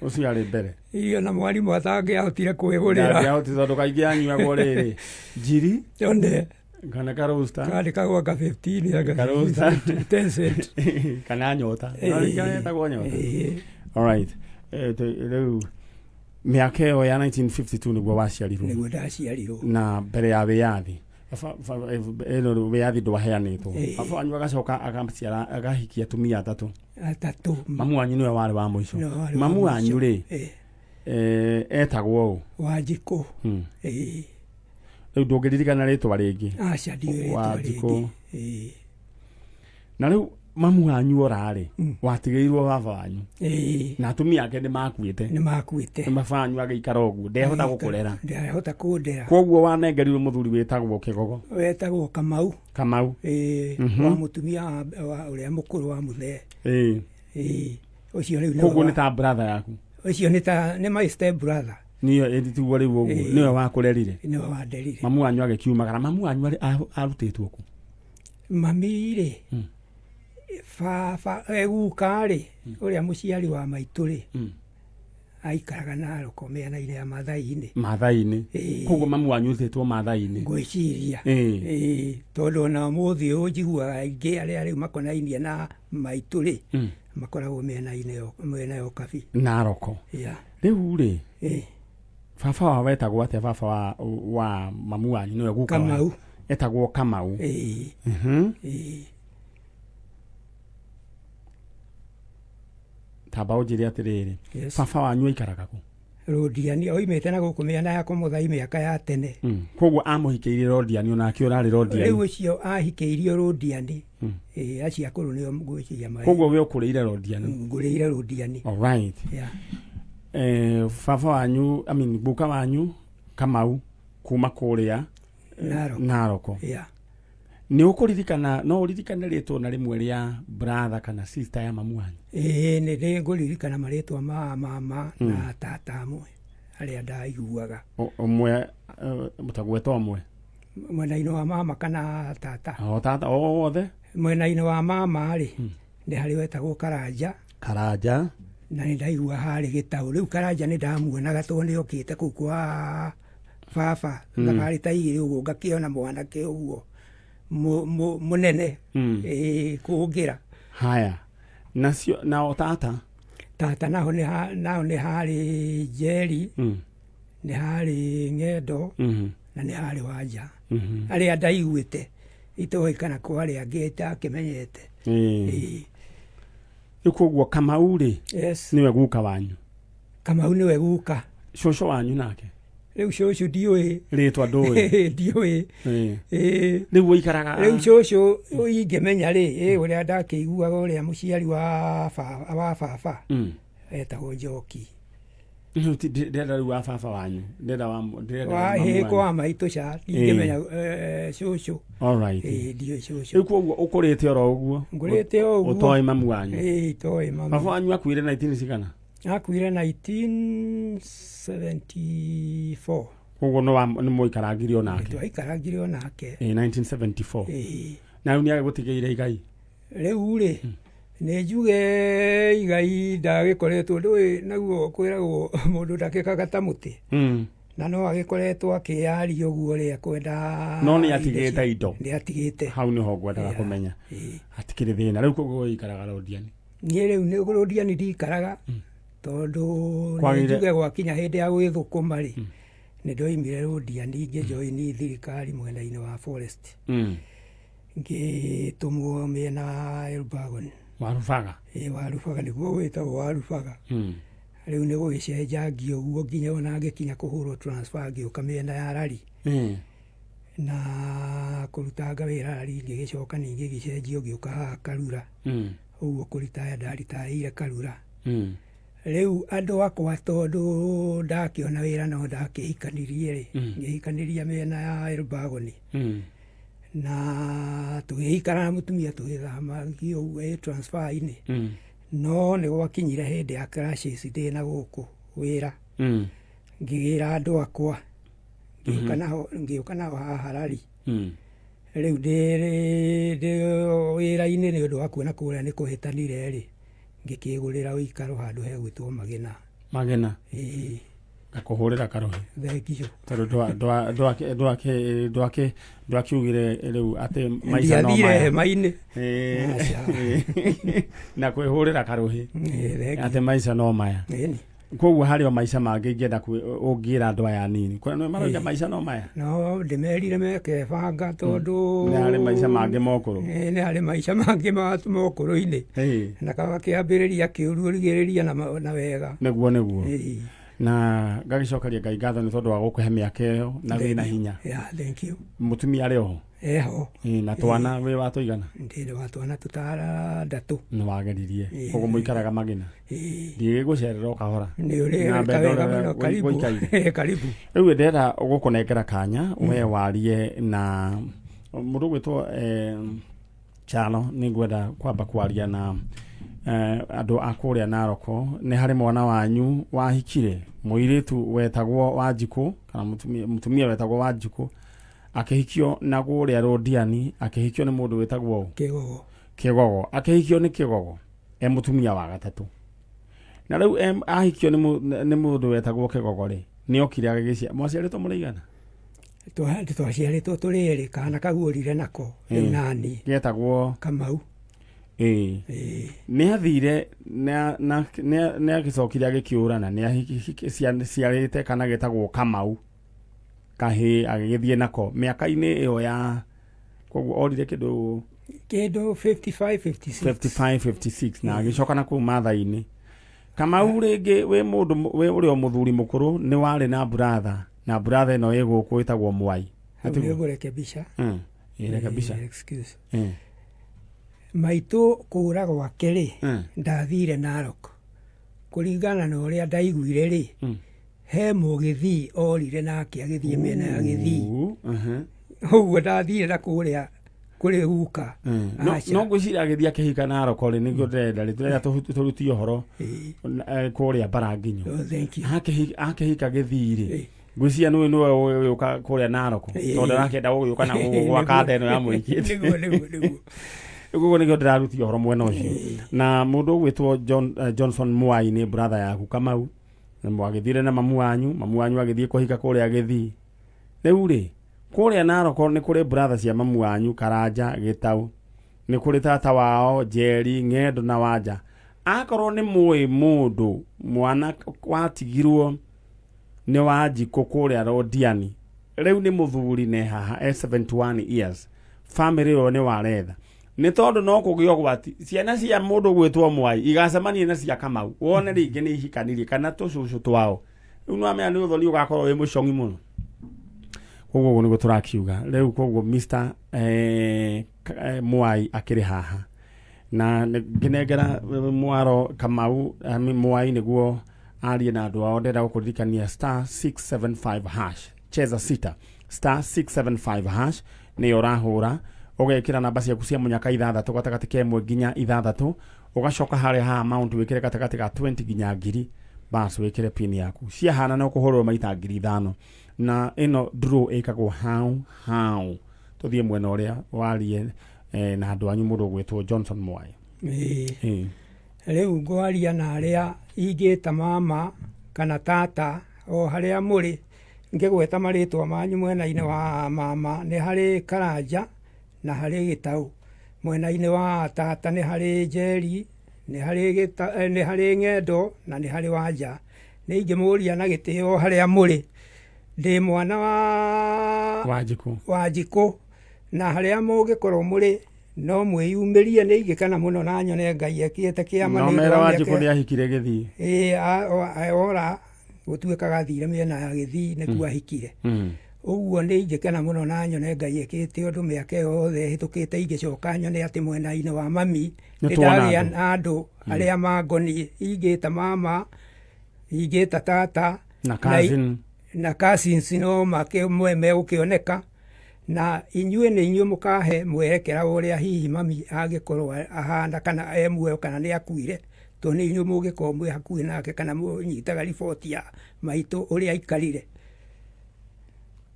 ũcio arĩ mbere iyo na mwarimũ atangĩahotire kwĩgũrĩra ndangĩahotire tondũ kaingĩ yanyuagwo rĩrĩ njiri onde kana karosta karĩ kagwa ka 15 karosta 10 cent kana nyota etagwo nyota alright rĩu mĩaka ĩyo ya 1952 nĩguo waciarirwo nĩguo ndaciarirwo na mbere ya wĩyathi ĩno wĩyathi ndwaheanĩtwo baba wanyu agacoka agahikia atumia atatũ mamu wanyu nĩwe warĩ wa mũico mamu wanyu rĩ etagwo Wanjikũ rĩu ndũngĩririkana rĩtwa rĩngĩ Wanjikũ na rĩu mamu wanyu orarĩ watigĩirwo baba wanyu na atumia ake nĩmakuĩte baba wanyu agĩikara ũguo ndehota gũkũrera koguo wanengerirwo mũthuri wĩtagwo Kĩgogo wetagwo Kamau wa mũtumia ũrĩa mũkũrũ wa mũthee ũcio rĩu koguo nĩ ta brother yaku ũcio nĩ my step brother niyo ĩtituo rĩu ũguo nĩwe wakũrerire nĩwe wanderire mamu wanyu agĩkiumagara mamu wanyu arutĩtwo kũ mami rĩ guka-rĩ ũrĩa mũciari wa maitũ rĩ aikaraga Naroko mĩena-inĩ ya Maathai-inĩ koguo mamu wanyu ũrutĩtwo Maathai-inĩ ngwĩciria tondũ ona ũmũthĩ ũyũ njiguaga aingĩ arĩa rĩu makonainie na maitũ rĩ makoragwo mĩena yo kabi Naroko rĩu rĩ baba wa wetagwo atĩa baba wa mamu wanyu nĩwe guka Kamau etagwo Kamau tamba ũnjĩre atĩrĩrĩ baba wanyu aikaraga kũ Rodiani oimĩte na gũkũ mĩena ya Kũmũthai mĩaka ya tene koguo amũhikĩirie Rodiani onake ũrarĩ Rodiani rĩu ũcio ahikĩirio Rodiani acio akũrũ nĩo ngwĩciria koguo we ũkũrĩire Rodiani ngũrĩire Rodiani alright baba wanyu guka wanyu Kamau kuma kũrĩa Naroko nĩ ũkũririkana no ũririkane rĩtwa na rĩmwe rĩa brother kana sister ya mamu wanyu nĩ ngũririkana marĩtwa ma mama na tata amwe arĩa ndaiguaga ũmwe mũtagweta ũmwe mwena-inĩ wa mama kana tata tata othe mwena-inĩ wa mama rĩ nĩ harĩ wetagwo Karanja na nĩ ndaigua harĩ Gĩtaũ rĩu Karanja nĩ ndamuonaga tondũ nĩ okĩte kũu kwa baba thabarĩ ta igĩrĩ ũguo ngakĩona mwanake ũguo mũnene kũngĩra haya nacio nao tata naho nĩ harĩ Njeri nĩ harĩ Ng'endo na nĩ harĩ Wanja arĩa ndaiguĩte itoĩ kana kwa arĩa angĩ akĩmenyete rĩu koguo Kamau rĩ nĩwe guka wanyu Kamau nĩwe guka cũcũ wanyu nake rĩu cũcũ ndiũĩ rĩtwa ndũĩ ndiũĩ rĩu ũikaraga rĩu cũcũ ingĩmenya rĩ ũrĩa ndakĩiguaga ũrĩa mũciari wa baba etagwo Njoki ndĩrenda rĩu wa baba wanyu kwa maitũ ca ingĩmenya cũcũ ndiũĩ cũcũ rĩu koguo ũkũrĩte oro ũguo ngũrĩte o ũguo ũtoĩ mamu wanyu itoĩ mamu baba wanyu akuire 19 cigana akuire 1974 koguo nĩ mũikarangire onake twaikarangire onake 1974 na rĩu nĩ agĩgũtigĩire igai rĩu rĩ nĩ njuge igai ndagĩkoretwo ndũĩ naguo kwĩragwo mũndũ ndakĩkaga ta mũtĩ na no agĩkoretwo akĩyaria ũguo ũrĩa kwenda no nĩ atigĩte indo nĩ atigĩte hau nĩho ngwendaga kũmenya hatikĩrĩ thĩna rĩu koguo ikaraga Rodiani niĩ rĩu nĩ Rodiani ndikaraga tondũ nĩnjuge gwakinya hĩndĩ ya gwĩthũkũma rĩ nĩ ndoimire Rodiani ngĩjoini thirikari mwena-inĩ wa forest ngĩtũmwo mĩena ya Elbagon Warubaga Warubaga nĩguo gwĩtagwo Warubaga rĩu nĩ gũgĩcenjangio ũguo nginya ona ngĩkinya kũhũrwo transfer ngĩũka mĩena ya Rari na kũrutanga wĩra Rari ngĩgĩcoka ningĩ gĩcenjio ngĩũka haha Karura ũguo kũritaya ndaritaĩire Karura rĩu andũ akwa tondũ ndakĩona wĩra no ndakĩhikanirie rĩ ngĩhikanĩria mĩena ya Elbagon na tũgĩikara na mũtumia tũgĩthamagio transfer-inĩ no nĩ gwakinyire hĩndĩ ya crashes ndĩ na gũkũ wĩra ngĩgĩra andũ akwa ngĩũka nao haha Rari rĩu ndĩ wĩra-inĩ nĩ ũndũ wa kuona kũrĩa nĩ kũhĩtanire rĩ ngĩkĩgũrĩra ũikaro handũ hegwĩtwo Magena ngakũhũrĩra karohi thengio tondũ ndwakiugire rĩu atĩ maica no maya hema-inĩ na kwĩhũrĩra karohi atĩ maica no maya koguo harĩ o maica mangĩ ingĩenda ũngĩra andũ aya nini nĩ maroiga maica no maya no ndĩmerire mekebanga tondũ nĩ harĩ maica mangĩ mokũrũ nĩ harĩ maica mangĩ mokũrũ-inĩ na kagakĩambĩrĩria kĩũru ũrigĩrĩria na wega nĩguo na ngagĩcokeria Ngai ngatho nĩ tondũ wa gũkũhe mĩaka ĩyo na wĩna hinya mũtumia arĩ oho eho na twana wĩ wa tũigana ndĩ wa twana tũtandatũ nĩ wageririe koguo mũikaraga Magina ndigĩgũcerera o kahora nĩ ũrĩka wega mũno karibu rĩu ndĩrenda gũkũnengera kanya we warie na mũndũ gwĩtwo Chalo nĩ ngwenda kwamba kwaria na andũ a kũrĩa Naroko nĩ harĩ mwana wanyu wahikire mũirĩtu wetagwo Wanjikũ kana mũtumia wetagwo Wanjikũ akĩhikio na kũrĩa Rodiani akĩhikio nĩ mũndũ wetagwo Kĩgogo akĩhikio nĩ Kĩgogo mũtumia wa gatatũ na rĩu ahikio nĩ mũndũ wetagwo Kĩgogo rĩ nĩ okire agĩcia mwaciarĩtwo mũrĩigana twaciarĩtwo tũrĩ erĩ kana kaguũrire nako rĩu nani getagwo Kamau nĩ athire nĩ agĩcokire agĩkĩũrana nĩ ciarĩte kana getagwo Kamau kahĩ agĩgĩthiĩ nako mĩaka-inĩ ĩyo ya koguo orire kĩndũ 55-56 na agĩcoka na kũu Maathai-inĩ Kamau rĩngĩ wĩ mũndũ wĩ ũrĩa mũthuri mũkũrũ nĩ warĩ na brother na brother ĩno ĩgũkũ ĩtagwo Mwai maitũ kũra gwake rĩ ndathire Narok kũringana na ũrĩa ndaiguire rĩ he mũgĩthii orire nake agĩthiĩ mĩena ya Gĩthii ũguo ndathire na kũrĩa kũrĩ guka no ngwĩciria agĩthiĩ akĩhika Narok rĩ nĩguo ndĩrenda rĩrĩa tũrutie ũhoro kũrĩa Baranginyo akĩhika Gĩthii rĩ ngwĩciria nĩwe ũka kũrĩa Narok tondũ ndakĩenda gũgĩũka na gwaka nda ĩno ya mũingĩ ũguo nĩguo ndĩrarutia ũhoro mwena ũcio na mũndũ ũgwĩtwo Johnson Mwai nĩ brother yaku Kamau mwagĩthire na mamu wanyu agĩthiĩ kũhika kũrĩa Gĩthii rĩu rĩ kũrĩa Narok nĩ kũrĩ brother cia mamu wanyu Karanja Gĩtau nĩ kũrĩ tata wao Njeri Ng'endo na Wanja akorwo nĩ mũĩ mũndũ mwana watigirwo nĩ Wanjikũ kũrĩa Rodiani rĩu nĩ mũthuri ne haha 71 years family ĩyo nĩ waretha nĩ tondũ no kũgĩo gwati ciana cia mũndũ gwĩtwo Mwai igacemanie na cia Kamau wone rĩngĩ nĩ ihikanirie kana tũcũcũ twao rĩu no amenya nĩ ũthoni ũgakorwo wĩ mũcongi mũno koguo nĩguo tũrakiuga rĩu koguo Mr Mwai akĩrĩ haha na nginengera mwaro Kamau Mwai nĩguo arie na andũ ao ndĩrenda gũkũririkania *675# cheza sita *675# nĩ ũrahũra ũgekĩra namba ciaku cia mũnyaka 6 gatagatĩ ka 1 nginya 6 ũgacoka harĩa ha amount wĩkĩre gatagatĩ ga 20 nginya 1000 basi wĩkĩre pin yaku ciahana no kũhũrwo maita 5,000 na ĩno draw ĩkagwo hau tũthiĩ mwena ũrĩa warie na andũ anyu mũndũ gwĩtwo Johnson Mwai rĩu ngwaria na arĩa ingĩta mama kana tata o harĩa mũrĩ ngĩgweta marĩtwa manyu mwena-inĩ wa mama nĩ harĩ Karanja na harĩ Gĩtaũ, mwena-inĩ wa tata nĩ harĩ Njeri, nĩ harĩ Ng'endo na nĩ harĩ Wanja. Nĩ ingĩmũria na gĩtĩo harĩa mũrĩ, ndĩ mwana wa Wanjikũ, na harĩa mũngĩkorwo mũrĩ no mwĩyumĩrie. Nĩ ingĩkena mũno na nyone Ngai ekĩte kĩama. No mera Wanjikũ nĩ ahikire Gĩthii? Ora gũtuĩkaga thire mĩena ya Gĩthii nĩkuo ahikire. Ũguo nĩ ingĩkena mũno na nyone Ngai ekĩte ũndũ mĩaka yothe hĩtũkĩte ingĩcoka nyone atĩ mwena-inĩ wa mami nĩndagĩa na andũ arĩa mangoniĩ, ingĩta mama, ingĩta tata na cousins no megũkĩoneka, na inyuĩ nĩ inyuĩ mũkahe mwerekera ũrĩa hihi mami angĩkorwo ahana kana muoyo kana nĩ akuire, tondũ nĩ inyuĩ mũngĩkorwo mwĩ hakuhĩ nake kana mũnyitaga riboti ya maitũ ũrĩa aikarire.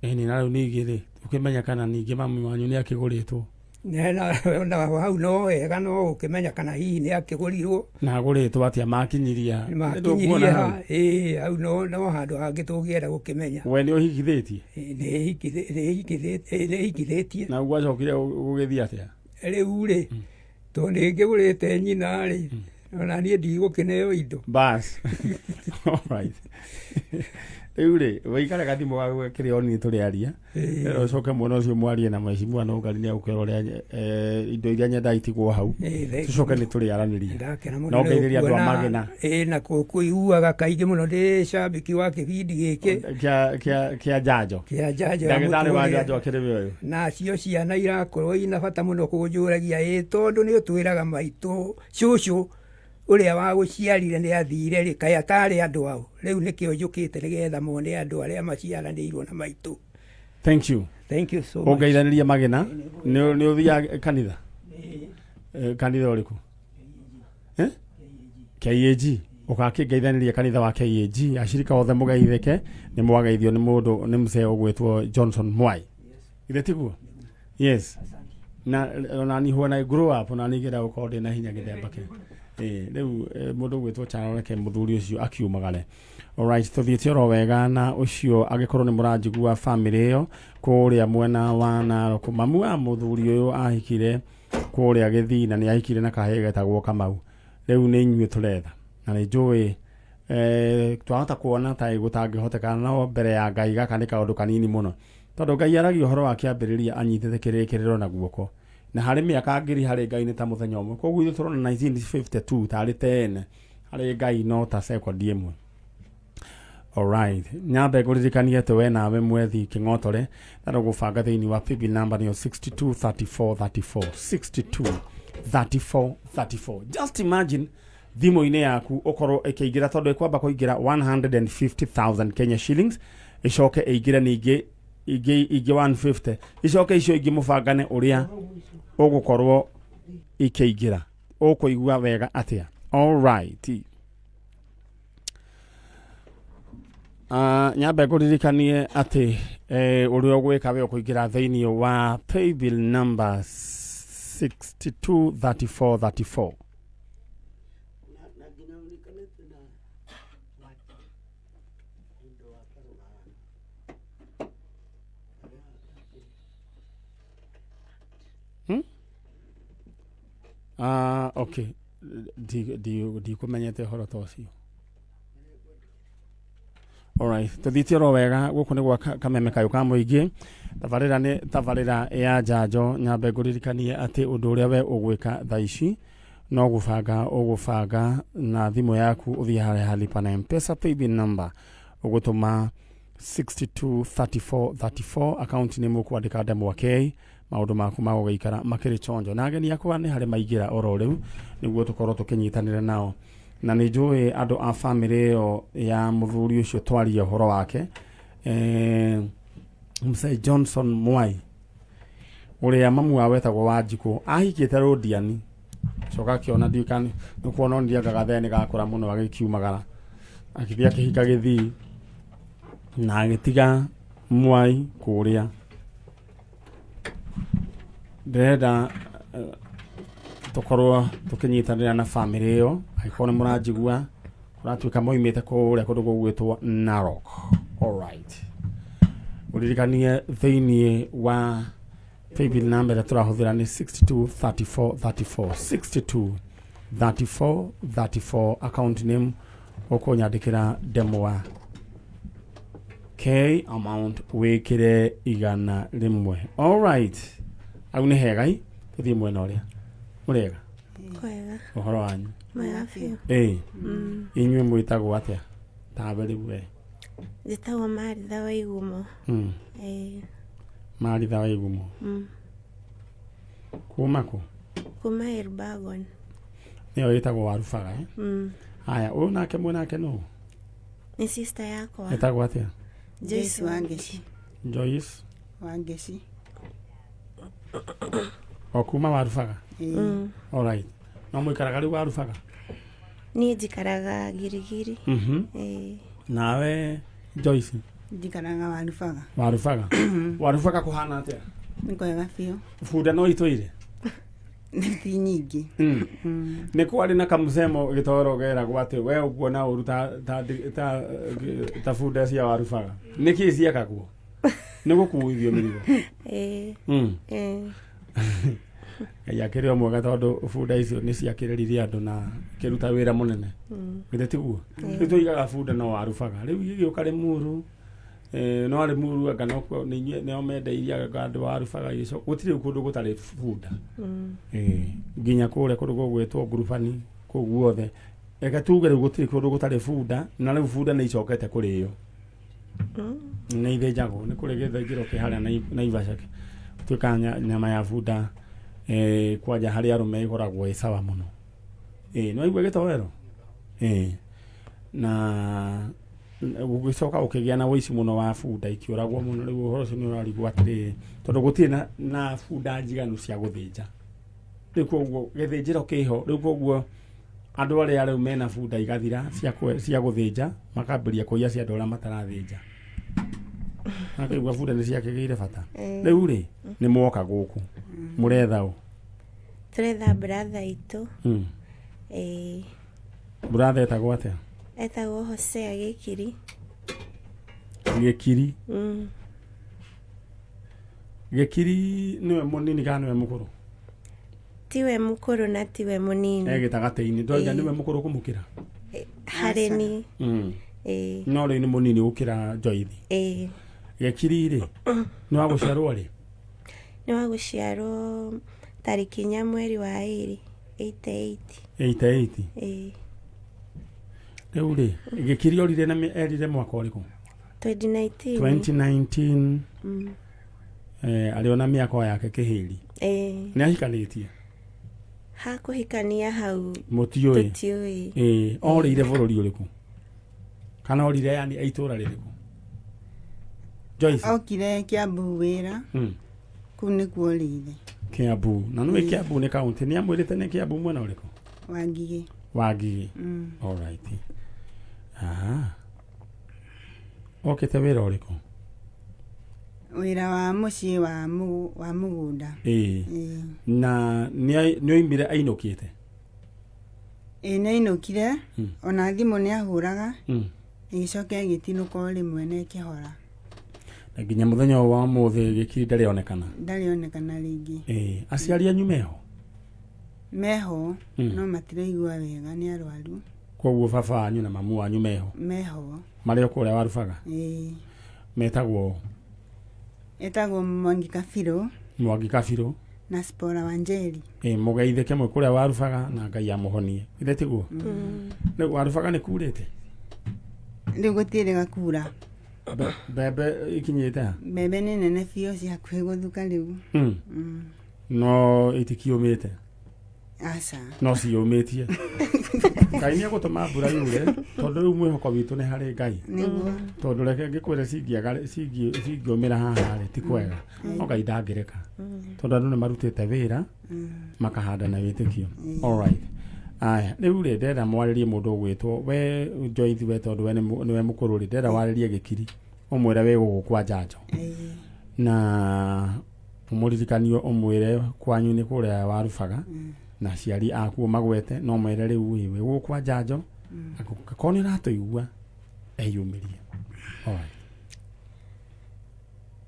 Ĩni na rĩu ningĩ rĩ ũkĩmenya kana ningĩ mami wanyu nĩ akĩgũrĩtwo? Na hau no wega no ũkĩmenya kana hihi nĩ akĩgũrirwo na agũrĩtwo atĩa, makinyirie ha? Hau no handũ hangĩ tũngĩenda gũkĩmenya. We nĩ ũhikithĩtie? Nĩ hikithĩtie. Na ũguo acokire gũgĩthiĩ atĩa? Rĩu rĩ tondũ nĩ ngĩgũrĩte nyina rĩ, ona niĩ ndigũkĩneo indo. Bas. Alright. Rĩu rĩ wĩikare gathimũ gaku kĩrĩa oni tũrĩaria, ũcoke mwena ũcio mwarie na mheshimiwa no Ngai nĩ agũkwĩra ũrĩa indo iria nyenda itigwo hau, tũcoke nĩ tũrĩaranĩrie no ngeithĩria andũ a Magina. Na kũiguaga kaingĩ mũno ndĩ cambiki wa kĩbindi gĩkĩ kĩa Njanjo. Ndagĩtarĩ wa Njanjo akĩrĩ we ũyũ, nacio ciana irakorwo ina bata mũno kũnjũragia tondũ nĩ ũtwĩraga maitũ cũcũ ũrĩa wa gũciarire nĩ athire rĩ, kaĩ atarĩ andũ ao. Rĩu nĩkĩo njũkĩte nĩgetha mone andũ arĩa maciaranĩirwo na maitũ. Thank you so much. Ũngeithanĩrie Magina. Nĩ ũthiaga kanitha? Kanitha ũrĩkũ? KAG. Ũgakĩngeithanĩria kanitha wa KAG. Ashirika othe mũgeithĩke, nĩ mwageithio nĩ mũndũ nĩ mzee ũgwĩtwo Johnson Mwai. Ithe tiguo? Yes. Na ni when I grow up na nĩgera gũkorwo ndĩ na hinya gĩthemba kĩu. Rĩu mũndũ gwĩtwo Charoreke mũthuri ũcio akiumagare. Alright, tũthiĩte oro wega na ũcio agĩkorwo nĩ mũranjigua family ĩyo kũrĩa mwena wa Narok. Mamu wa mũthuri ũyũ ahikire kũrĩa Gĩthii na nĩ ahikire na kahĩĩ getagwo Kamau. Rĩu nĩ inyuĩ tũretha na nĩ njũĩ twahota kuona ta gũtangĩhotekana no mbere ya Ngai gaka nĩ kaũndũ kanini mũno, tondũ Ngai aragia ũhoro wa kĩambĩrĩria anyitĩte kĩrĩkĩrĩro na guoko na harĩ mĩaka ngiri harĩ Ngai nĩ ta mũthenya ũmwe. Koguo ithuĩ tũrona 1952 tarĩ tene harĩ Ngai no ta sekondi ĩmwe. Alright, nyambe ngũririkanie atĩ we nawe mwethi kĩng'otore na gũbanga thĩinĩ wa PB number nĩyo 623434 623434. Just imagine thimũ-inĩ yaku ũkorwo ĩkĩingĩra, tondũ ĩkwamba kũingĩra 150,000 Kenya shillings, ĩcoke ĩingĩre ningĩ ingĩ 150, icoke icio ingĩ mũbangane ũrĩa ũgũkorwo ikĩingĩra. Ũkũigua wega atĩa? Alright. Nyambe ngũririkanie atĩ ũrĩa ũgwĩka we ũkũingĩra thĩinĩ wa paybill number 623434. Okay. Di kumenyete horo tocio. Alright, tũthiĩte oro wega gũkũ nĩ gwa Kameme kayũ ka mũingĩ. Tabarĩra nĩ tabarĩra ya Njanjo. Nyambe ngũririkanie atĩ ũndũ ũrĩa we ũgwĩka thaa ici no ũgũbanga na thimũ yaku ũthiĩ harĩa lipa na M-Pesa paybill number ũgũtũma 623434, account nĩ mũkwandĩka Ndemwa K. Maũndũ maku magũgĩikara makĩrĩ chonjo, na ageni akwa nĩ harĩ maingĩra oro rĩu nĩguo tũkorwo tũkĩnyitanĩra nao. Na nĩ njũĩ andũ a family ĩyo ya mũthuri ũcio twaria ũhoro wake, Mzee Johnson Mwai ũrĩa mamu wa wetagwo Wanjikũ ahikĩte Rodiani, coka akĩona nĩ kuona ndiangaga thene gakũra mũno agĩkiumagara akĩthiĩ akĩhika Gĩthii na agĩtiga Mwai kũrĩa. Ndĩrenda tũkorwo tũkĩnyitanĩra na family ĩyo, angĩkorwo nĩ mũranjigua mũratuĩka moimĩte kũrĩa kũndũ gũgwĩtwo Narok. Alright. uririkanie thiini wa paybill number ĩrĩa tũrahũthĩra nĩ 623434 account name ũkũnyandĩkĩra demo wa K amount wĩkĩre 100. Alright, au nĩ hegai tũthiĩ mwena ũrĩa mũrega Kwega. ũhoro wanyu Mwega biũ. Inyuĩ mwĩtagwo atĩa tabe rĩu we Njĩtagwo Maritha wa Igumo. Maritha wa Igumo. Kuma kũ? Kuma Elbagon. Nĩyo ĩtagwo Warubaga Haya, ũyũ nake nake nũ? Nĩ sister yakwa. Ĩtagwo atĩa? Joyce Wangeci. Joyce Wangeci. O kuma Warubaga? Alright. No mũikaraga rĩu Warubaga? Niĩ njikaraga Girigiri. Nawe Joyce? Njikaraga Warubaga. Warubaga. Warubaga kũhana atĩa? Nĩ kwega biũ. Bunda no itũire? Ti nyingĩ. Nĩ kwarĩ na kamũcemo gĩtoro geragwo atĩ we ũkuona ũru ta bunda cia Warubaga. Nĩkĩ ciekagwo? Nĩ gũkuithio mĩrigo? Ngai akĩrĩ o mwega tondũ bunda icio nĩ ciakĩrĩririe andũ na kĩruta wĩra mũnene. Githĩ tiguo? Rĩu tũigaga bunda no Warubaga. Rĩu igĩũka Rĩmuru no Rĩmuru anga nĩo mendeirie andũ Warubaga icio. Gũtirĩ kũndũ gũtarĩ bunda. Nginya kũrĩa kũndũ gũgwĩtwo ngurubani kũu guothe. Reke tuge rĩu gũtirĩ kũndũ gũtarĩ bunda na rĩu bunda nĩ icokete kũrĩo. Nĩ ithĩnjagwo nĩ kũrĩ gĩthĩnjĩro kĩharĩa Naivasha. Tuĩka nyama ya bunda kwanja harĩa arũme ĩgoragwo ĩ sawa mũno. Nĩ waigua gĩtowero? Na gũgĩcoka ũkĩgĩa na ũici mũno wa bunda ikĩũragwo mũno. Rĩu ũhoro ũcio nĩ ũrarigwo atĩrĩrĩ tondũ gũtirĩ na bunda njiganu cia gũthĩnja. Rĩu koguo gĩthĩnjĩro kĩho rĩu koguo andũ arĩa rĩu mena bunda igathira cia gũthĩnja makambĩria kũiya cia andũ arĩa matarathĩnja. Akaigua bunda nĩ ciakĩgĩire bata. Rĩu rĩ nĩ mwoka gũkũ mũretha ũ? Tũretha brother itũ. Brother etagwo atĩa? Etagwo Hosea Gĩkiri. Gĩkiri? Gĩkiri nĩwe mũnini kana nĩwe mũkũrũ? Tiwe mũkũrũ na tiwe mũnini. Gĩtagatĩ-inĩ. Ndwanja nĩwe mũkũrũ kũmũkĩra? Harĩ ni. No rĩu nĩ mũnini gũkĩra Joyce. Gĩkiri rĩ nĩ wa gũciarwo rĩ? Nĩ wa gũciarwo tarĩki 4 mweri wa 2 88. 88? Rĩu rĩ Gĩkiri orire na erire mwaka ũrĩkũ? 2019. 2019. Aliona mĩaka yake kĩhĩri. Nĩ ahikanĩtie? Hakũhikania hau mũtiũĩ. Orĩire bũrũri ũrĩkũ? Kana orire yani aitũra rĩrĩkũ? Joyce? Okire Kiambu wĩra. Kũu nĩkuo orĩire. Kiambu. Na nĩwe Kiambu nĩ kaũntĩ. Nĩ amwĩrĩte nĩ Kiambu mwena ũrĩkũ? Wangigĩ. Wangigĩ. Alright. Okĩte wĩra ũrĩkũ? Wĩra wa mũciĩ wa mũgũnda. Na nĩ oimire ainũkĩte? Nĩ ainũkire ona thimũ nĩ ahũraga ĩgĩcoka ĩgĩtinũka o rĩmwe na ĩkĩhora. Na nginya mũthenya wa ũmũthĩ Gĩkiri ndarĩonekana? Ndarĩonekana rĩngĩ. Aciari anyu meho? Meho no matiraigua wega nĩ arwaru. Koguo baba wanyu na mamu wanyu meho? Meho. Marĩ o kũrĩa Warubaga? Metagwo? Etagwo Mwangi Kabirũ. Mwangi Kabirũ? Na Spora Wanjeri. Mũgeithĩke mwe kũrĩa Warubaga na Ngai amũhonie. Githĩ tiguo? Rĩu Warubaga nĩ kurĩte? Rĩu gũtirĩ gakura. Mbembe ikinyĩte ha? Mbembe nĩ nene biũ cia hakuhĩ gũthuka rĩu. No itikĩũmĩte? Aca. No ciũmĩtie? Ngai nĩ egũtũma mbura yure tondũ rĩu mwĩhoko witũ nĩ harĩ Ngai. Tondũ reke ngĩkwĩre cingĩũmĩra haha rĩ ti kwega. No Ngai ndangĩreka tondũ andũ nĩ marutĩte wĩra makahanda na wĩtĩkio. Alright. Aya rĩu rĩ ndĩrenda mwarĩrie mũndũ ũgwĩtwo we Joyce we tondũ we nĩwe mũkũrũ rĩ ndĩrenda warĩrie Gĩkiri ũmwĩre wĩ gũkũ kwa Njanjo. Na ũmũririkanio ũmwĩre kwanyu nĩ kũrĩa Warubaga na aciari akuo magwete no mwĩre rĩu wĩ gũkũ kwa Njanjo akorwo nĩ ũratũigua eyumĩrie.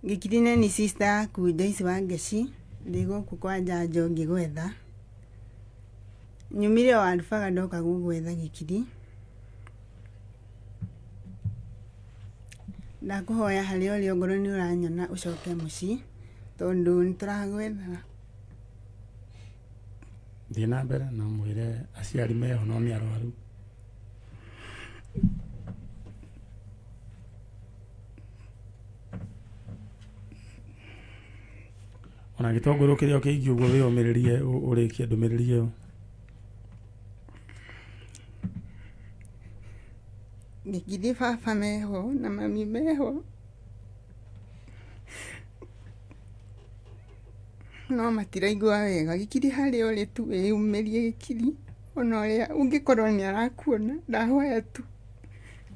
Gikiri ni sister ku Joyce wa Ngeci ndigo kwa Njanjo ngigwetha nyumire wa alfaga ndoka gugwetha Gikiri ndakuhoya hari ori ngoro ni uranyona ucoke muci tondu nituragwetha Dina mbere na mwire aciari meho no ni arwaru ona gitongoro kirio kiigi uguo we umiririe urikia ndumiririe Gikiri baba meho na mami meho no matiraigua wega Gikiri hari uri tu umerie Gikiri ona uria ungikorwo ni arakuona ndahoya tu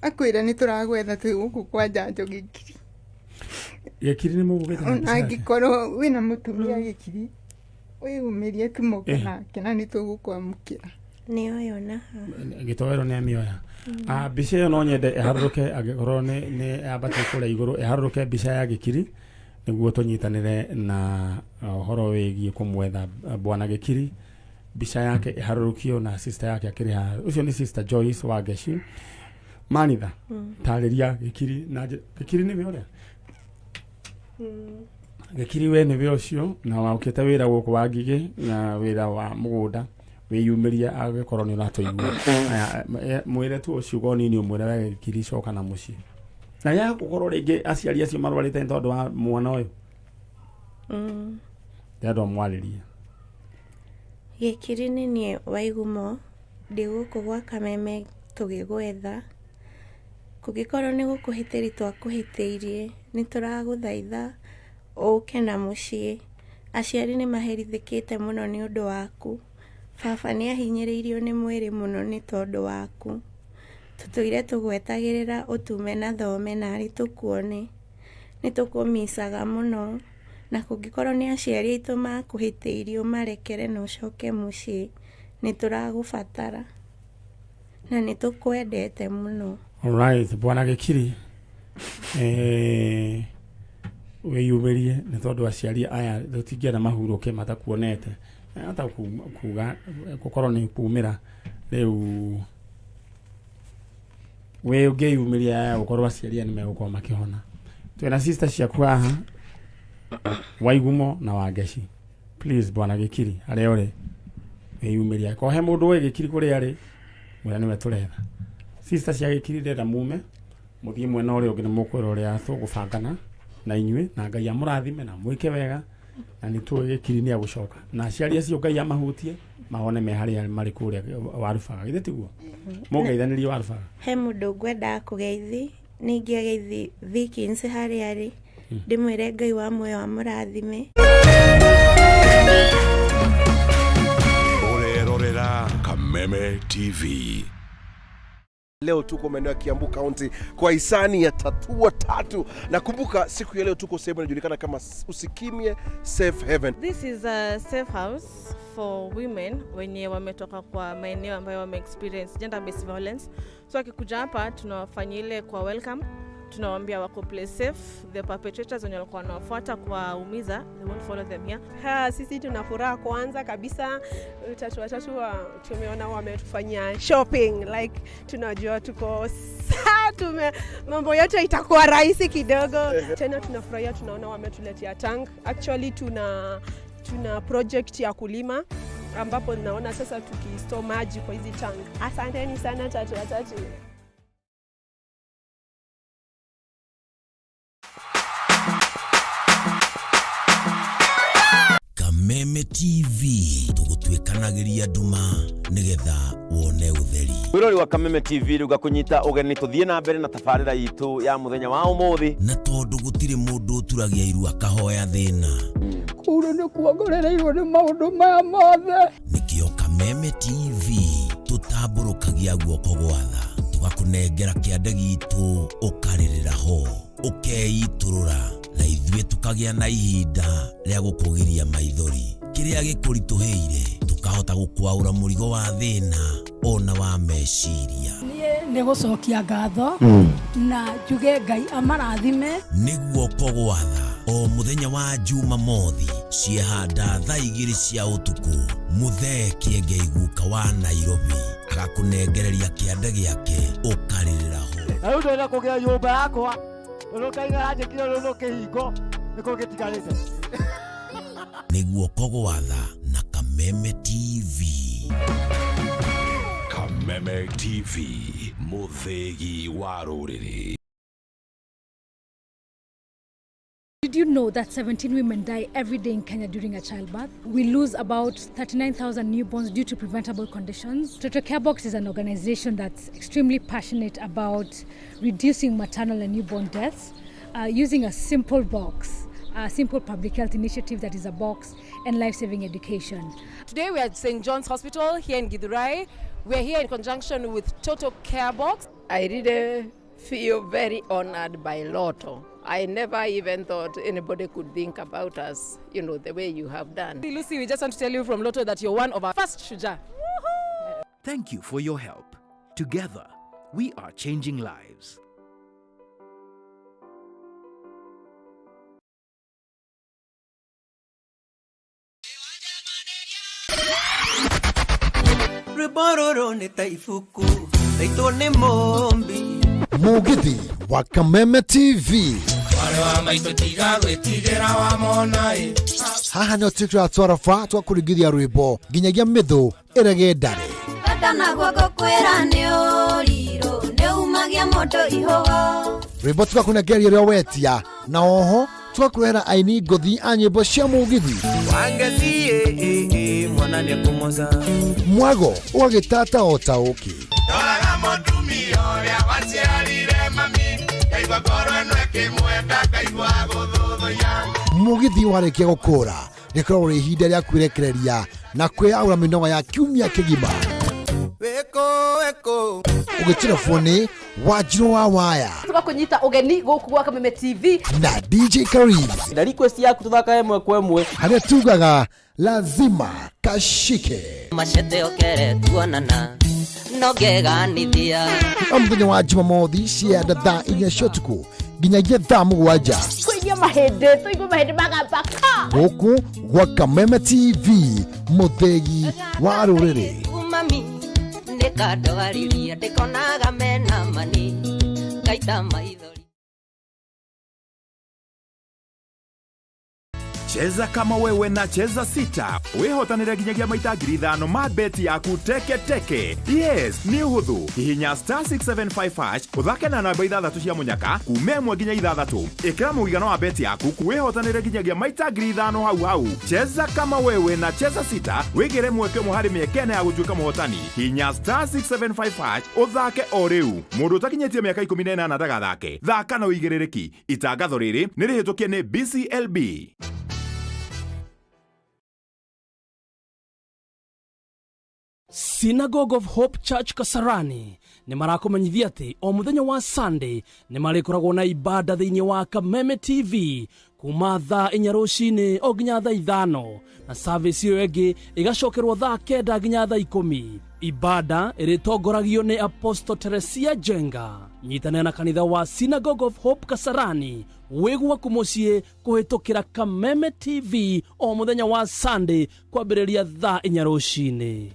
akwira ni turagwetha twi guku kwa Njanjo Gikiri Gikiri ni mugwetha ona angikorwo wina mutumia Gikiri umerie tu moke nake na ni tugukwamukira ni oyo na gitowero ni amioya mbica ĩyo no nyende ĩharũrũke angĩkorwo nĩ ambatĩ kũrĩa igũrũ ĩharũrũke mbica ya Gikiri nĩguo tũnyitanĩre na ũhoro wĩgiĩ kũmwetha bwana Gikiri mbica yake ĩharũrũkio na sister yake akĩrĩ haha ũcio nĩ sister Joyce wa Ngeci Manitha tarĩria Gikiri na Gikiri nĩwe ũrĩa Gikiri we nĩwe ũcio na waũkĩte wĩra gũkũ wa Ngigĩ na wĩra wa mũgũnda wiyumiria agikorwo ni uratoigua mwire tu ucio nini umwire we Gikiri coka na muci na ya gukorwo ringi aciari acio marwarite tondu wa mwana uyu yado mwaliria Gikiri ni waigumo ndi guku gwa Kameme tugigwetha kugikorwo ni gukuhitiri twakuhitiirie ni turaguthaitha uke na muci aciari ni maherithikite muno ni undu waku baba ni ahinyiriirio ni mwiri muno ni tondu waku tutuire tugwetagirira utume na thome na ari tukuone ni tukumisaga muno na kungikorwo ni aciari aitu makuhitiirio marekere no coke muci ni turagubatara na ni tukwendete muno. Alright, bwana Gikiri wiyumirie ni tondu aciari aya tutingienda mahuruke matakuonete hata kuga gukorwo ni kumira riu we ungiyumiria gukorwo aciari ni megukoma makihona twina sister ciaku haha waigumo na wa Ngeci please bwana Gikiri ari ore wiyumiria ko he mundu we Gikiri kuri ari mwira niwe turetha sister cia Gikiri ndenda mume muthie mwena uri ungi ni mukwira uria tugubangana na inyue na Ngai amurathime na mwike wega na ni tu Gikiri ni agucoka na aciari acio Ngai amahutie mahone me hari mari kuria warubaga ithe tiguo mugeithanirie warubaga he mundu ngwenda kugeithi ningi ageithi Vikins hari ari ndimwire Ngai wa moyo amurathime Orerorera Kameme TV. Leo tuko maeneo ya Kiambu County kwa hisani ya Tatua Tatu. Nakumbuka siku ya leo tuko sehemu inajulikana kama Usikimye Safe Haven. This is a safe house for women wenye wametoka kwa maeneo ambayo wame experience gender based violence. So akikuja hapa tunawafanyia ile kwa welcome. Tunawaambia wako play safe, the perpetrators wenye walikuwa wanawafuata kwa umiza, they won't follow them here. Sisi tunafuraha kwanza kabisa Tatua Tatu tumeona wametufanyia shopping, like tunajua tuko mambo yote itakuwa rahisi kidogo. Tena tunafurahia tunaona wametuletea tank. Actually tuna project ya kulima ambapo naona sasa tukistore maji kwa hizi tank. Asanteni sana Tatua Tatu. Kameme TV tugutwikanagiria nduma nigetha wone utheri. Wirori wa Kameme TV ruga kunyita ugeni tuthie na mbere na tafarira yitu ya muthenya wa umuthi na tondu gutire mundu turagia iru akahoya thina kuro ni kuongorereirwo ni maundu maya mothe nikio Kameme TV tutamburukagia guoko gwatha tugakunengera kiande gitu ukaririra ho ukeiturura na ithuĩ tukagia na ihinda rĩa gukugiria maithori kiria gikurituheire tukahota gukwaura murigo wa thina ona wa meciria ni gucokia ngatho na njuge Ngai amarathime niguo kogwatha o muthenya wa Jumamothi ciehanda thaa 2 cia utuku Muthee Kiengei-Guka wa Nairobi agakunengereria kiande giake ukaririra ho. Na undo na kugira nyumba yakwa nokaiga aje kilo no kihingo niko gitigarite niguo kogwatha na Kameme TV. Kameme TV, Muthegi wa Ruriri. Did you know that 17 women die every day in Kenya during a childbirth? We lose about 39,000 newborns due to preventable conditions. Toto Care Box is an organization that's extremely passionate about reducing maternal and newborn deaths using a simple box, a simple public health initiative that is a box, and life-saving education. Today we are at St. John's Hospital here in Githurai. We're here in conjunction with Toto Care Box. I really feel very honored by Lotto. I never even thought anybody could think about us, you know, the way you have done. Lucy, we just want to tell you from Lotto that you're one of our first Shuja. Thank you for your help. Together, we are changing lives. Ribororo ni taifuku, taito ni mombi. Mugithi wa Kameme TV. Wale wa maito tiga gwetigera wa monai. Haha no twatwara fa twakurigithia rwimbo nginyagia mithu irege ndare. Tata na gwako kwera ni oriro, ne umagia moto ihogo. Rwimbo twakunegeria rio wetia na oho twakurera aini ngothi a nyimbo cia mugithi. Wangazie mwana ni kumoza. Mwago wagitata otauki. Doraga motumio ya waciarire mami, kaigwa ngoro eno ikimwenda kaigwa guthuthuya. Mugithi warikia gukura rikorwo ri ihinda ria kwirekereria na kwiaura minogo ya kiumia kigima. Weko ugitira foni wajiro wa waya tukakunyita ugeni guku gwa Kameme TV na DJ Karim na request yaku tuthaka emwe kwa emwe haria tugaga lazima kashike machete okere tuonana nogeganithia omthenya wa Jumamothi cienda thaa 4 cia utuku nginyagia thaa 7 kuigia mahende tuigwe mahende magambaka guku gwa Kameme TV Muthegi wa Ruriri nekadwariria ndikonaga mena mani kaita maithori. Cheza kama wewe na cheza sita. Wehotanire ginyagia maita 5,000 ma beti yaku teke teke. Yes, ni uhuthu. Hihinya *675# uthake na namba 6 cia munyaka kume mwe ginya 6. Ikira muigano wa beti yaku kuwehotanire ginyagia maita 5,000 hau hau. Cheza kama wewe na cheza sita. Wigire mweke muhari miekene ya gutuika muhotani. Hihinya *675# uthake o riu. Mundu utakinyetie miaka 18 ndagathake. Thaka na uigirereki. Itangatho riri ni rihitukie ni BCLB. Synagogue of Hope Church Kasarani ni marakumenyithia ati o muthenya wa Sunday ni marikoragwo na ibada thiini wa Kameme TV kuma thaa 4 rucini o nginya thaa 5 na service iyo ĩngĩ igacokerwo thaa 9 nginya thaa 10. Ibada iritongoragio ni Apostle Teresia Jenga. Nyitanĩra na kanitha wa Synagogue of Hope Kasarani wigwa kumucie kuhitukira Kameme TV o muthenya wa Sunday kwambĩrĩria thaa 4 rucini.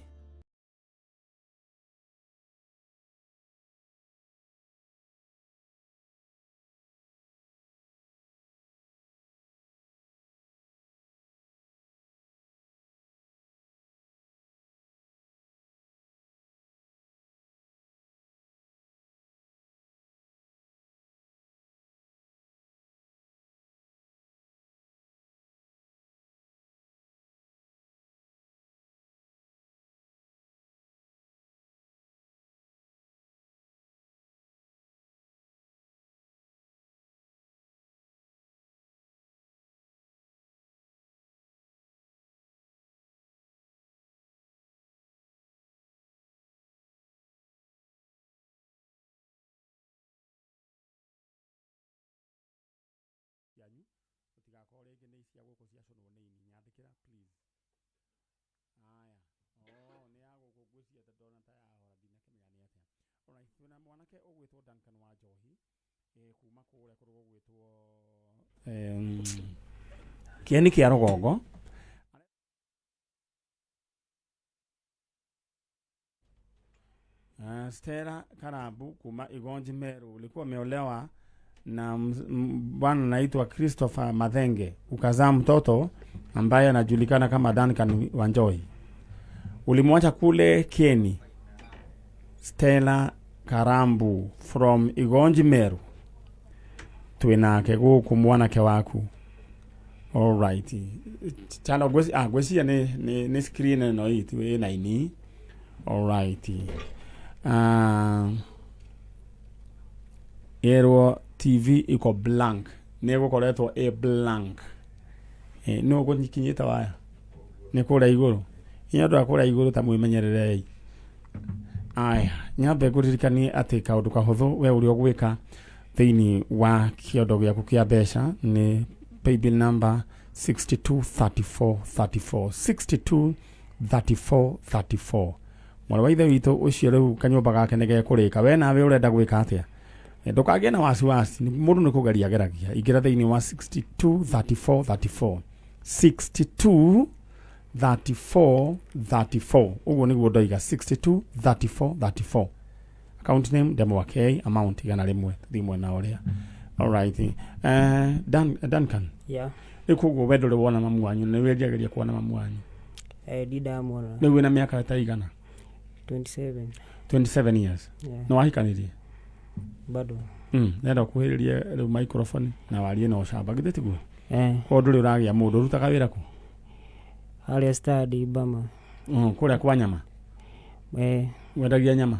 Kieni kia Rogogo. Stella Karambu kuma Igonji Meru ulikuwa umeolewa na bwana anaitwa Christopher Madhenge, ukazaa mtoto ambaye anajulikana kama Duncan Wanjoi. Ulimwacha kule Kieni. Stella Karambu from Igonji Meru twinake guku mwanake waku. All right. Chalo gwesi ni screen no itu ina ini. All right. Ero TV iko blank. Nego koleto a blank. No go nikinyita waya. Nekora iguru. Inyado akora iguru tamwimenyerere. Aya, nyabe guririkani ati kaundu kahuthu we uri ogwika thiini wa kiondo gyaku kia besha ni paybill number 623434 623434. Mwana wa ithe witũ ucio rĩu kanyũmba gake nĩ gekũrĩka. We nawe ũrenda gwĩka atĩa? Ndũkagĩe na wasiwasi, mũndũ nĩ kũgeria geragia. Ingĩra thĩinĩ wa 623434 623434. Ũguo nĩguo ndoiga 623434. Account name Demwakei, amount igana rĩmwe thimwe na ũrĩa. All right. Duncan. Yeah. Ikuguo wendo rĩ wona mamu wanyu nĩ wĩrĩgĩria kuona mamu wanyu. Dida mwana. Nĩ wĩna mĩaka ta igana? 27 years. Yeah. No wahikanirie? Bado. Nenda kuhĩrĩria rĩu microphone na warie na ũcamba githĩ tiguo? Kwa ndũrĩ ũragĩa mũndũ rutaga wĩra ku? Harĩa study Bama. Kũrĩa kwa nyama? Wendagia nyama?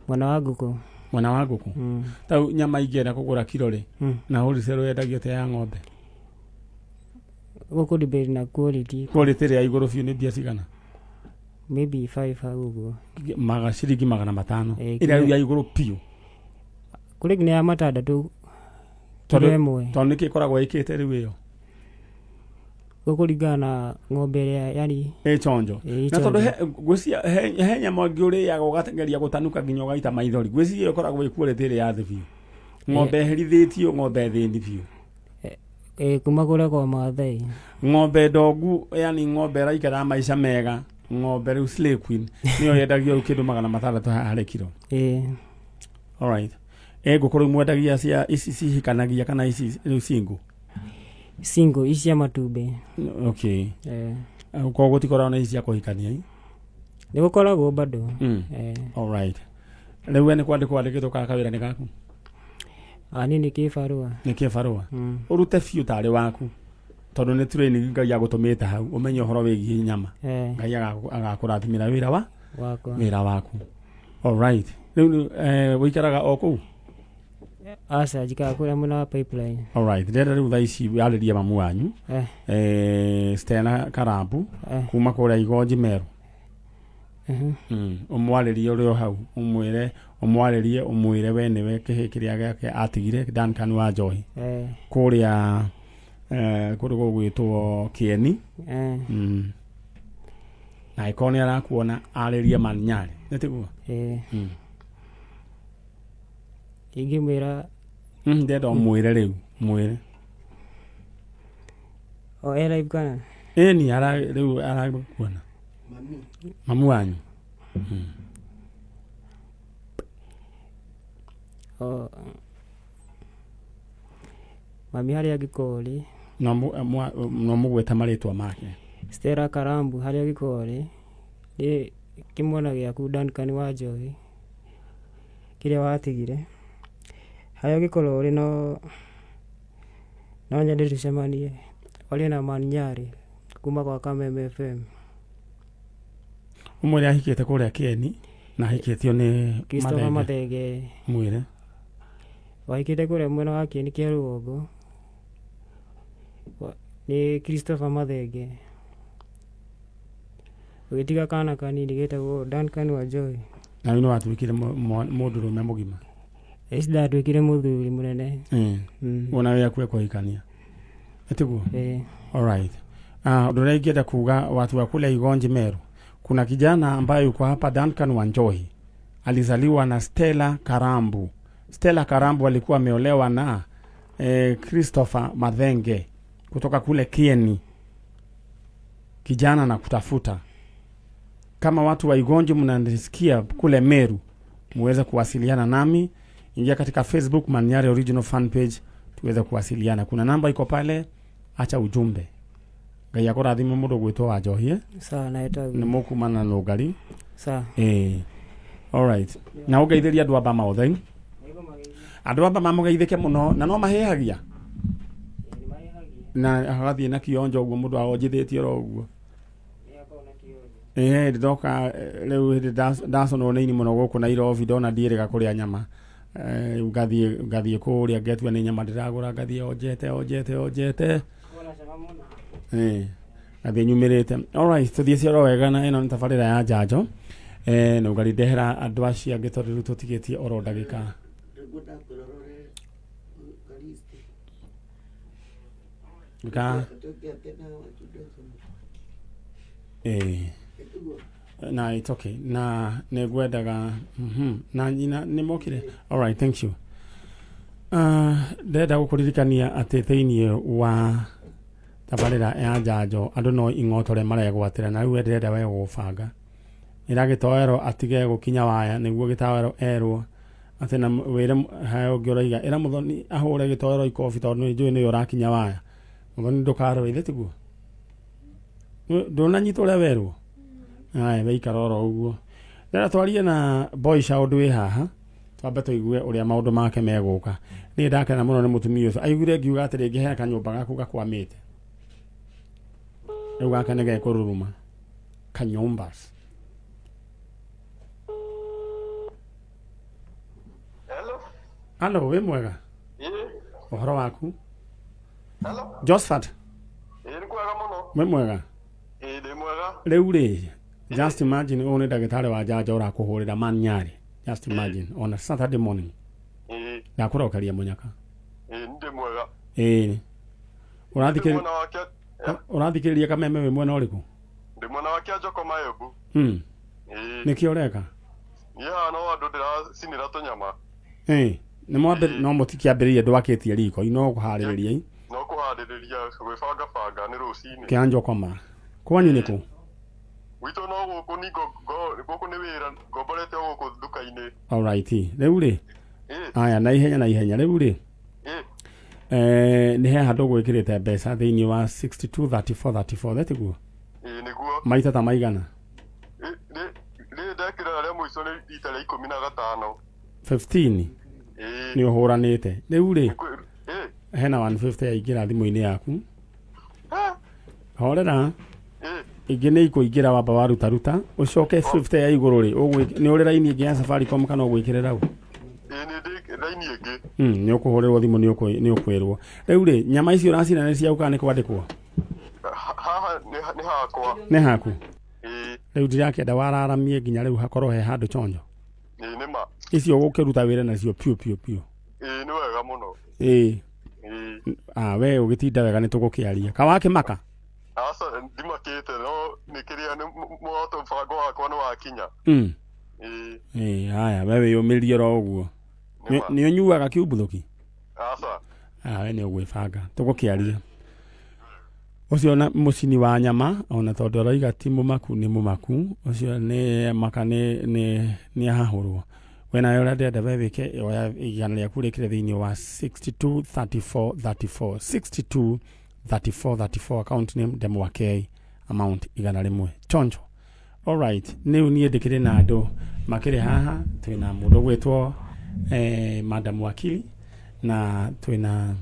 Mwana wa ngũkũ. Mwana wa ngũkũ? Tau nyama ingĩenda kũgũra kilo rĩ? Na wholesale wendagia ta ya ng'ombe? Gũkũ debate na quality. Quality ya igũrũ biũ nĩ mbia cigana? Maybe 5 uguo. Ciringi 500. Ila ya igũrũ piũ. Kũrĩ nginya ya matandatũ. Tondũ nĩkĩ koragwo ĩkĩte rĩu ĩyo? Gũkũringana na ng'ombe ĩrĩa yani chonjo. Na tondũ gwĩcia he nyama ĩngĩ ũrĩaga ũgatengeria gũtanuka nginya ũgaita maithori. Gwĩcia ĩyo koragwo ĩkuorete ĩrĩ ya thĩ biũ. Ng'ombe herithĩtio, ng'ombe thĩni biũ. Kuma kũrĩa kwa Maathai. Ng'ombe ndongu, yani ng'ombe raikara maisha mega. Ng'ombe rĩu slay queen nĩyo yendagio kĩndũ 600 harĩ kilo. All right. Ngũkũrũ mwendagia cia ici cihikanagia kana ici rĩu single? Single ici ya matumbĩ. Okay. Kwa gũtikoragwo na ici cia kũhikania? Nĩ gũkoragwo bado. All right. Rĩu we nĩ kwandĩkĩtwo kaka wĩra nĩ gaku? Ani nĩ kĩbarũa. Nĩ kĩbarũa. Ũrute biũ tarĩ waku. Tondũ nĩ training Ngai agũtũmĩte hau ũmenye ũhoro wĩgiĩ nyama. Ngai agakũrathimĩra wĩra waku. All right. Rĩu wĩikaraga o kũu? Asa njikaga kũrĩa mwena wa pipeline. All right. Ndĩrenda rĩu thaa ici yarĩria mamu wanyu. Stella Karambu kuma kũrĩa Igonji Meru. Ũmwarĩrie ũrĩ o hau ũmwarĩrie we nĩwe kĩhĩ kĩrĩa gĩake atigire Duncan Wanjoi. Kũrĩa kũrĩ gũgwĩtwo Kieni. Na ĩkorwo nĩ arakuona arĩrie maninyarĩ. Nĩ tiguo? Ingĩmwĩra ndenda ũmwĩre rĩu mwĩre. Live kana? Ni rĩu arakuona. Mamu wanyu. Mami harĩa angĩkorĩ. No mũgweta marĩtwa make. Stella Karambu harĩa angĩkorĩ. Nĩ kĩmwana gĩaku Duncan Wanjoi. Kĩrĩa watigire. Harĩa angĩkorwo ũrĩ no nyende tucemanie. Warie na maninyarĩ kuma kwa Kameme FM. Ũmwĩre ahikĩte kũrĩa Kieni na ahikĩtio nĩ Christopher Madhenge. Mwĩre Wahikĩte kũrĩa mwena wa Kieni kĩa rũgongo nĩ Christopher Madhenge. Ũgĩtiga kana kanini getagwo Duncan Wanjoi. Na nĩ watuĩkire mũndũrũme mũgima? Ndatuĩkire mũthuri mũnene. Wona wĩ akue kũhikania etiguo? All right. Ũndũ ũrĩa ingĩenda kuga watu wa kule Igonji Meru, kuna kijana ambaye yuko hapa Duncan Wanjoi alizaliwa na Stella Karambu. Stella Karambu alikuwa ameolewa na Christopher Madhenge kutoka kule Kieni, kijana na kutafuta. Kama watu wa Igonjo mnanisikia kule Meru, muweze kuwasiliana nami. Ingia katika Facebook Manyari Original Fan Page tuweze kuwasiliana. Kuna namba iko pale, acha ujumbe. Ngai akora thimu mundu gwitwa Njohie. Sawa, naitwa ni mukumana no gari. Sawa. All right. Na ugeithiria andu aba maothe. Andu aba mamugeithike muno na no mahehagia. Na hagathie na kionjo uguo mundu aonjithitie ro uguo. Ndoka leo daso no nini muno guku na Nairobi ndona ndirega kuria nyama. Ngathie kuria ngetwa ni nyama ndiragura ngathie ojete. Ngathie nyumirite. All right, tuthie cioro wega na ino ntabarira ya Njanjo. No ngari ndehera andu acia ngitoriru tutigetie oro ndagika. Na it's okay. Na negwedaga na nyina nimokire. All right, thank you. Ndenda gukuririkania ati thiini wa tabarira ya Njanjo andu no ingotore maregwatira na riu ndenda we gubanga iragitoero atige gukinya waya niguo gitawero erwo ati na wire hayo ngiroiga ira muthoni ahure gitoero ikofi tondu njui ni urakinya waya muthoni ndukaro ithetigu ndona nyito ria werwo ai weikaroro uguo ndera twarie na boy shaud wi haha twambe tuigue uria maundu make meguka ni ndakena muno ni mutumia ucio aiguire ngiuga ati ringi he kanyumba gaku gakwamite riu gake nige kururuma kanyumbas. Hello, we mwega? Uhoro waku? Hello? Josephat? Ni kwega muno. We mwega? Ndi mwega. Riu ri, just imagine one ndagitari wa Njanjo urakuhurira Manyari. Just imagine on a Saturday morning. Ndakurokaria munyaka. Ndi mwega. Urathikiriria Kameme we mwena uriku? Ndi mwena wa Njanjo Mayebu. Niki ureka? No andu ndiracinira tunyama. Ni mwambe no mutikiambiriria ndwakitie riko ino kuhaririria no kuhaririria gwibanga banga ni rucini Njanjo koma kwanyu niku wito no guku ni guku ni wira ngomborete guku duka-ini. All right, riu ri aya na ihenya riu ri ni he handu gwikirite mbeca thiini wa 623434 thetigu niguo maita ta maigana ndekira ria muico ni itare 15 15 ni uhuranite riu ri hena 150 yaingira thimu-ini yaku horera ingi ni ikuingira wamba waruta ucoke 50 ya iguru ri ni uri raini ingi ya Safaricom kana ugwikirira u ni raini ingi ni ukuhurirwo thimu ni ukwirwo riu ri nyama icio uracina ni ciauka ni kwandikwo haha ni hakwa ni haku riu ndirakenda wararamie nginya riu hakorwo he handu chonjo ni ma icio gukiruta wira nacio piu ni wega muno we ugitinda wega ni tugukiaria kawake maka asa ndimakite no nikiria ni moto mbango wakwa no wakinya haya wewe yumiririe ro uguo ni unyuaga kiubuthuki asa we ni ugwibanga tugukiaria ucio na mucini wa nyama ona tondu araiga ti mumaku ni mumaku ucio ni maka ni ahahurwo wena yora ndenda wewike oya igana rĩaku rĩkĩre thĩinĩ wa 623434 623434 account name Ndemwakei amount igana rĩmwe chonjo. All right, niũ niĩ ndĩkĩrĩ na andũ makĩrĩ haha twĩna mũndũ gwĩtwo Madam Wakili na twĩna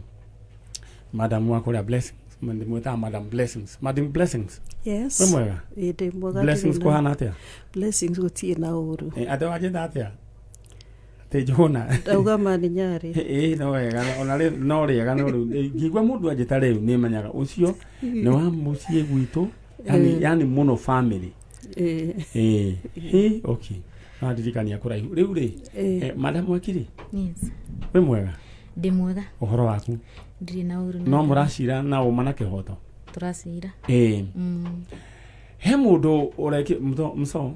Madam Wakũrĩa Blessings mwĩtaga Madam Blessings. Madam Blessings, yes, we mwega? Ndĩ mwega. Blessings kũhana atĩa? Blessings gũtirĩ na ũru. Andũ wajĩta atĩa? Tejona ndauga Maninyari no wega ona no rĩega no rĩu ngigwa mũndũ anjĩta rĩu nĩ menyaga ũcio nĩ wa mũciĩ gwitũ yani mono family okay ndirikania kũraihu rĩu rĩ Madam Wakili. Yes, we mwega? Ndĩ mwega. Ũhoro waku? Ndirĩ na ũru. No mũracira na ũma na kĩhoto? Tũracira. He mũndũ ũreki mso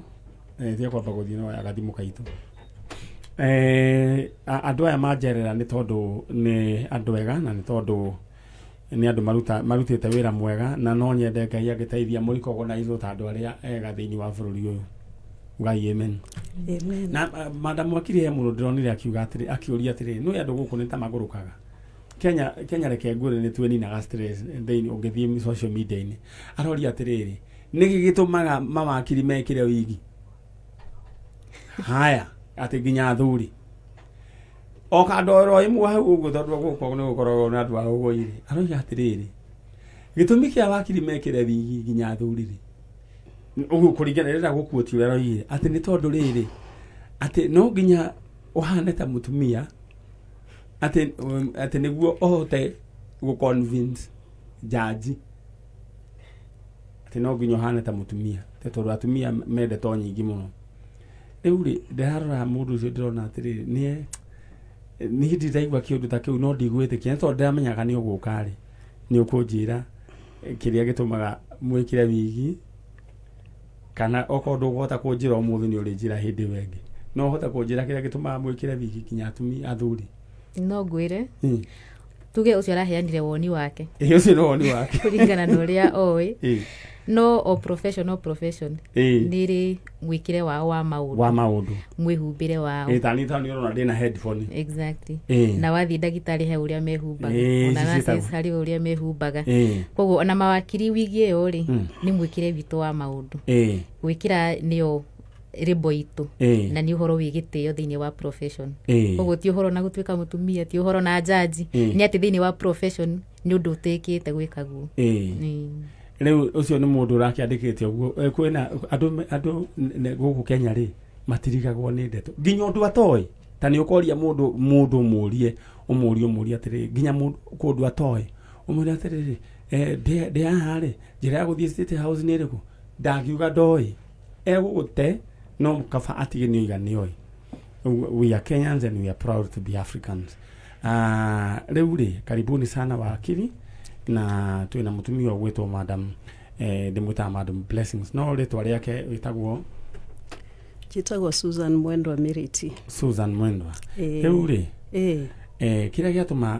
tia kwamba gũthiĩ no agathimũ kaitũ Andũ aya manjerera nĩ tondũ nĩ andũ ega na nĩ tondũ nĩ andũ marutĩte wĩra mwega na no nyende Ngai agĩteithia mũricognize ta andũ arĩa ega thĩinĩ wa bũrũri ũyũ. Ngai amen. Amen. Na madam wakiri he mũndũ ndĩronire akiuga atĩrĩ akĩũria atĩrĩ nĩ andũ gũkũ nĩ ta magũrũkaga. Kenya reke ngũre nĩ twĩninaga stress thĩinĩ ũngĩthiĩ social media-inĩ. Aroria atĩrĩrĩ nĩ gĩgĩtũmaga mawakiri mekĩre wigi. Haya atĩ nginya athuri. Oka ndoro imwe hau ũguo tondũ gũkũ nĩ gũkoragwo na andũ a ũgũire. Aroria atĩrĩrĩ gĩtũmi kĩa wakiri mekĩre wigi nginya athuri rĩ. Ũguo kũringana rĩrĩa gũkuoti ũrĩa aroigire atĩ nĩ tondũ rĩrĩ atĩ no nginya ũhane ta mũtumia atĩ nĩguo ũhote gũconvince jaji atĩ no nginya ũhane ta mũtumia tondũ atumia mendetwo nyingĩ mũno. Rĩu rĩ ndĩrarora mũndũ ũcio ndĩrona atĩrĩrĩ niĩ ndiraigua kĩũndũ ta kĩu no ndigwĩtĩkia nĩ tondũ ndĩramenyaga nĩ ũgũka rĩ nĩ ũkũnjĩra kĩrĩa gĩtũmaga mwĩkĩre wigi kana okorwo ndũkũhota kũnjĩra ũmũthĩ nĩ ũrĩnjĩra hĩndĩ ĩyo ĩngĩ no ũhota kũnjĩra kĩrĩa gĩtũmaga mwĩkĩre wigi nginya athuri. No ngwĩre tuge ũcio araheanire woni wake. Ũcio no woni wake kũringana na ũrĩa oĩ. No o profession nĩrĩ mwĩkĩre wao wa maũndũ mwĩhumbĩre wao. Tanita nĩ ũrona ndĩna headphone. Exactly. Na wathiĩ ndagĩtarĩ he ũrĩa mehumbaga ona nurses harĩ ũrĩa mehumbaga. Koguo ona mawakiri wigi ĩyo rĩ nĩ mwĩkĩre witũ wa maũndũ. Gwĩkĩra nĩyo rĩbo itũ na nĩ ũhoro wĩ gĩtĩo thĩinĩ wa profession. Koguo ti ũhoro na gũtuĩka mũtumia ti ũhoro na jaji nĩ atĩ thĩinĩ wa profession nĩ ũndũ ũtĩkĩte gwĩka guo. Rĩu ũcio nĩ mũndũ ũrakĩandĩkĩte ũguo kwĩna andũ gũkũ Kenya rĩ matirigagwo nĩ ndeto nginya ũndũ atoĩ ta nĩ ũkoria mũndũ ũmũrie atĩrĩ nginya mũndũ atoĩ ũmũrie atĩrĩrĩ ndĩ haha rĩ njĩra ya gũthiĩ State House nĩ ĩrĩkũ ndakiuga ndoĩ egũgũte no kaba atige nĩ oiga nĩ oĩ. We are Kenyans and we are proud to be Africans. Rĩu rĩ karibuni sana wakiri na twina mutumia gwitwo madam ndimwita madam Blessings no rĩtwa rĩake wĩtagwo Jitagwo Susan Mwendwa Miriti. Susan Mwendwa. Rĩu rĩ kĩrĩa gĩatũma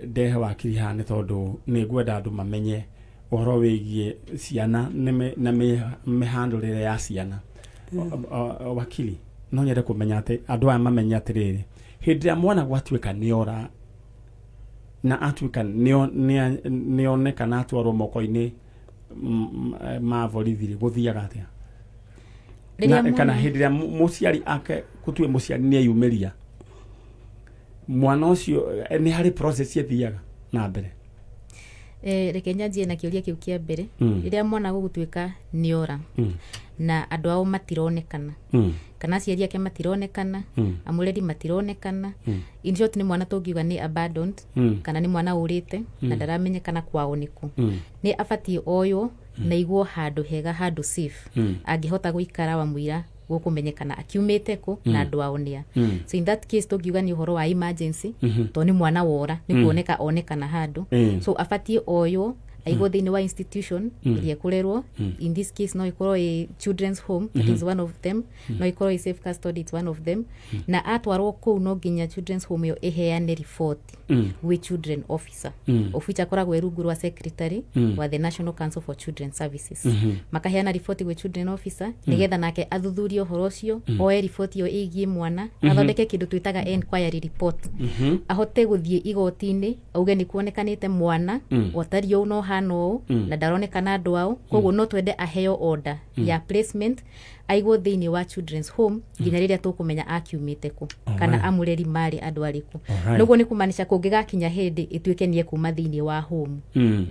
ndehe wakiri haha nĩ tondũ nĩ ngwenda andũ mamenye ũhoro wĩgiĩ ciana na mĩhandũrĩre ya ciana. Wakili no nyende kũmenya atĩ andũ aya mamenya atĩrĩrĩ hĩndĩ ĩrĩa mwana gwatuĩka nĩora na atuĩka nĩoneka na atwarwo moko-inĩ ma borithi gũthiaga atĩa kana hĩndĩ ĩrĩa mũciari ake gũtuĩ mũciari nĩeyumĩria mwana ũcio nĩ harĩ process ĩthiaga na mbere. Reke nyanjie na kĩũria kĩu kĩa mbere rĩrĩa mwana gũgũtuĩka nĩora na andũ ao matironekana kana aciari ake matironekana amũreri matironekana in short nĩ mwana tũngiuga nĩ abandoned kana nĩ mwana ũrĩte na ndaramenyekana kwao nĩkũ nĩ abatie oywo na igwo handũ hega handũ safe angĩhota gũikara wa mũira gũkũmenyekana akiumĩte kũ na andũ ao nĩa. So in that case tũngiuga nĩ ũhoro wa emergency to nĩ mwana wora nĩ kuoneka onekana handũ so abatie oywo aigwo thĩinĩ wa institution iria kũrerwo in this case no ikorwo a children's home that is one of them no ikorwo a safe custody it's one of them na atwarwo kũu no nginya children's home ĩyo ĩheane report with children officer of which akoragwo rungu rwa secretary wa the National Council for Children Services makaheana report with children officer nĩgetha nake athuthurie ũhoro ũcio oe report ĩyo ĩgiĩ mwana athondeke kĩndũ twĩtaga inquiry report ahote gũthiĩ igoti-inĩ auge nĩ kuonekanĩte mwana watario no hano na ndaronekana andũ ao koguo no twende aheo order ya placement aigwo thĩinĩ wa children's home nginya rĩrĩa tũkũmenya akiumĩte kũ kana amũreri marĩ andũ arĩkũ nĩguo nĩ kũmaanisha kũngĩgakinya hĩndĩ ĩtuĩke nĩ ekuma thĩinĩ wa home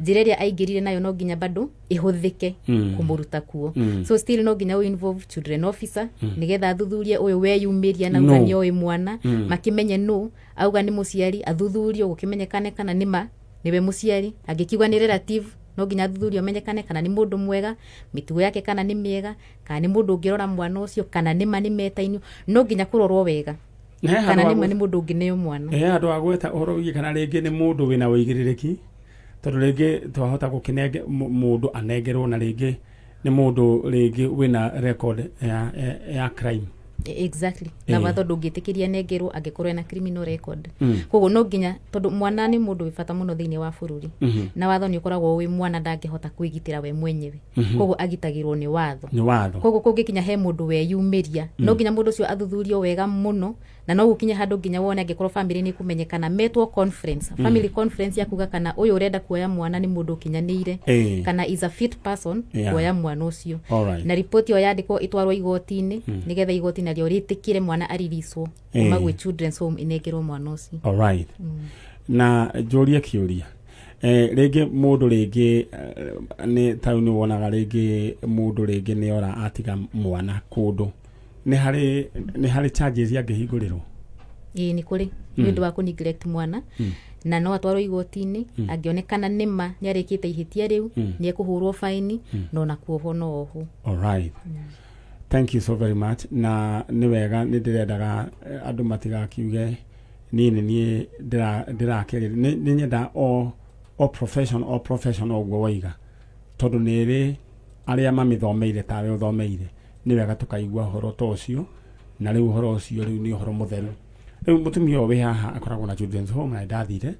njĩra ĩrĩa aingĩrire nayo no nginya bado ĩhũthĩke kũmũruta kuo so still no nginya involve children officer nĩgetha athuthurie ũyũ weyumĩria na uga nĩ oĩ mwana makimenye no auga nĩ mũciari athuthurio gũkĩmenyekane kana nĩma niwe mũciari angĩkiuga nĩ relative no nginya athuthurio amenyekane kana nĩ mũndũ mwega mĩtugo yake kana nĩ mĩega kana nĩ mũndũ ũngĩrora mwana ũcio kana nĩma nĩ metainio no nginya kũrorwo wega kana nĩma nĩ mũndũ ũngĩ nĩyo mwana andũ agweta ũhoro wĩgiĩ kana rĩngĩ nĩ mũndũ wĩna ũigĩrĩrĩki tondũ rĩngĩ twahota gũkĩnenge mũndũ anengerwo na rĩngĩ nĩ mũndũ rĩngĩ wĩna record ya crime Exactly. Na watho ndũngĩtĩkĩria nengerwo angĩkorwo ena criminal record. Koguo no nginya tondũ mwana nĩ mũndũ wĩ bata mũno thĩinĩ wa bũrũri. Na watho nĩ ũkoragwo wĩ mwana ndangĩhota kwĩgitĩra we mwenyewe. Koguo agitagĩrwo nĩ watho. Koguo kũngĩkinya he mũndũ weyumĩria, no nginya mũndũ ũcio athuthurio wega mũno, na no gũkinya handũ nginya wone angĩkorwo family nĩ kũmenyekana metwo conference, family conference ya kuga kana ũyũ ũrenda kuoya mwana nĩ mũndũ ũkinyanĩire kana is a fit person kuoya mwana ũcio. Na report ĩyo yandĩkwo ĩtwarwo igoti-inĩ nĩgetha igoti narĩo rĩtĩkĩre mwana aririswo kuma gwĩ children's home inengerwo mwana ũcio. Alright. Na njũrie kĩũria rĩngĩ mũndũ rĩngĩ nĩ tauni wonaga rĩngĩ mũndũ rĩngĩ nĩ ora atiga mwana kũndũ nĩ harĩ charges angĩhingũrĩrwo? Nĩ kũrĩ nĩ ũndũ wa kũ neglect mwana na no atwarwo igoti-inĩ angĩonekana nĩma nĩ arĩkĩte ihĩtia rĩu nĩ ekũhũrwo faini no na kuohwo no oho. Alright. Thank you so very much. Na nĩ wega nĩ ndĩrendaga andũ matigakiuge niĩ ndĩrakĩrĩra nĩ nyenda o profession oguo waiga tondũ nĩrĩ arĩa mamĩthomeire tawe ũthomeire nĩ wega tũkaigua ũhoro ta ũcio na rĩu ũhoro ũcio rĩu nĩ ũhoro mũtheru. Rĩu mũtumia ũyũ wĩ haha akoragwo na children's home na ndathire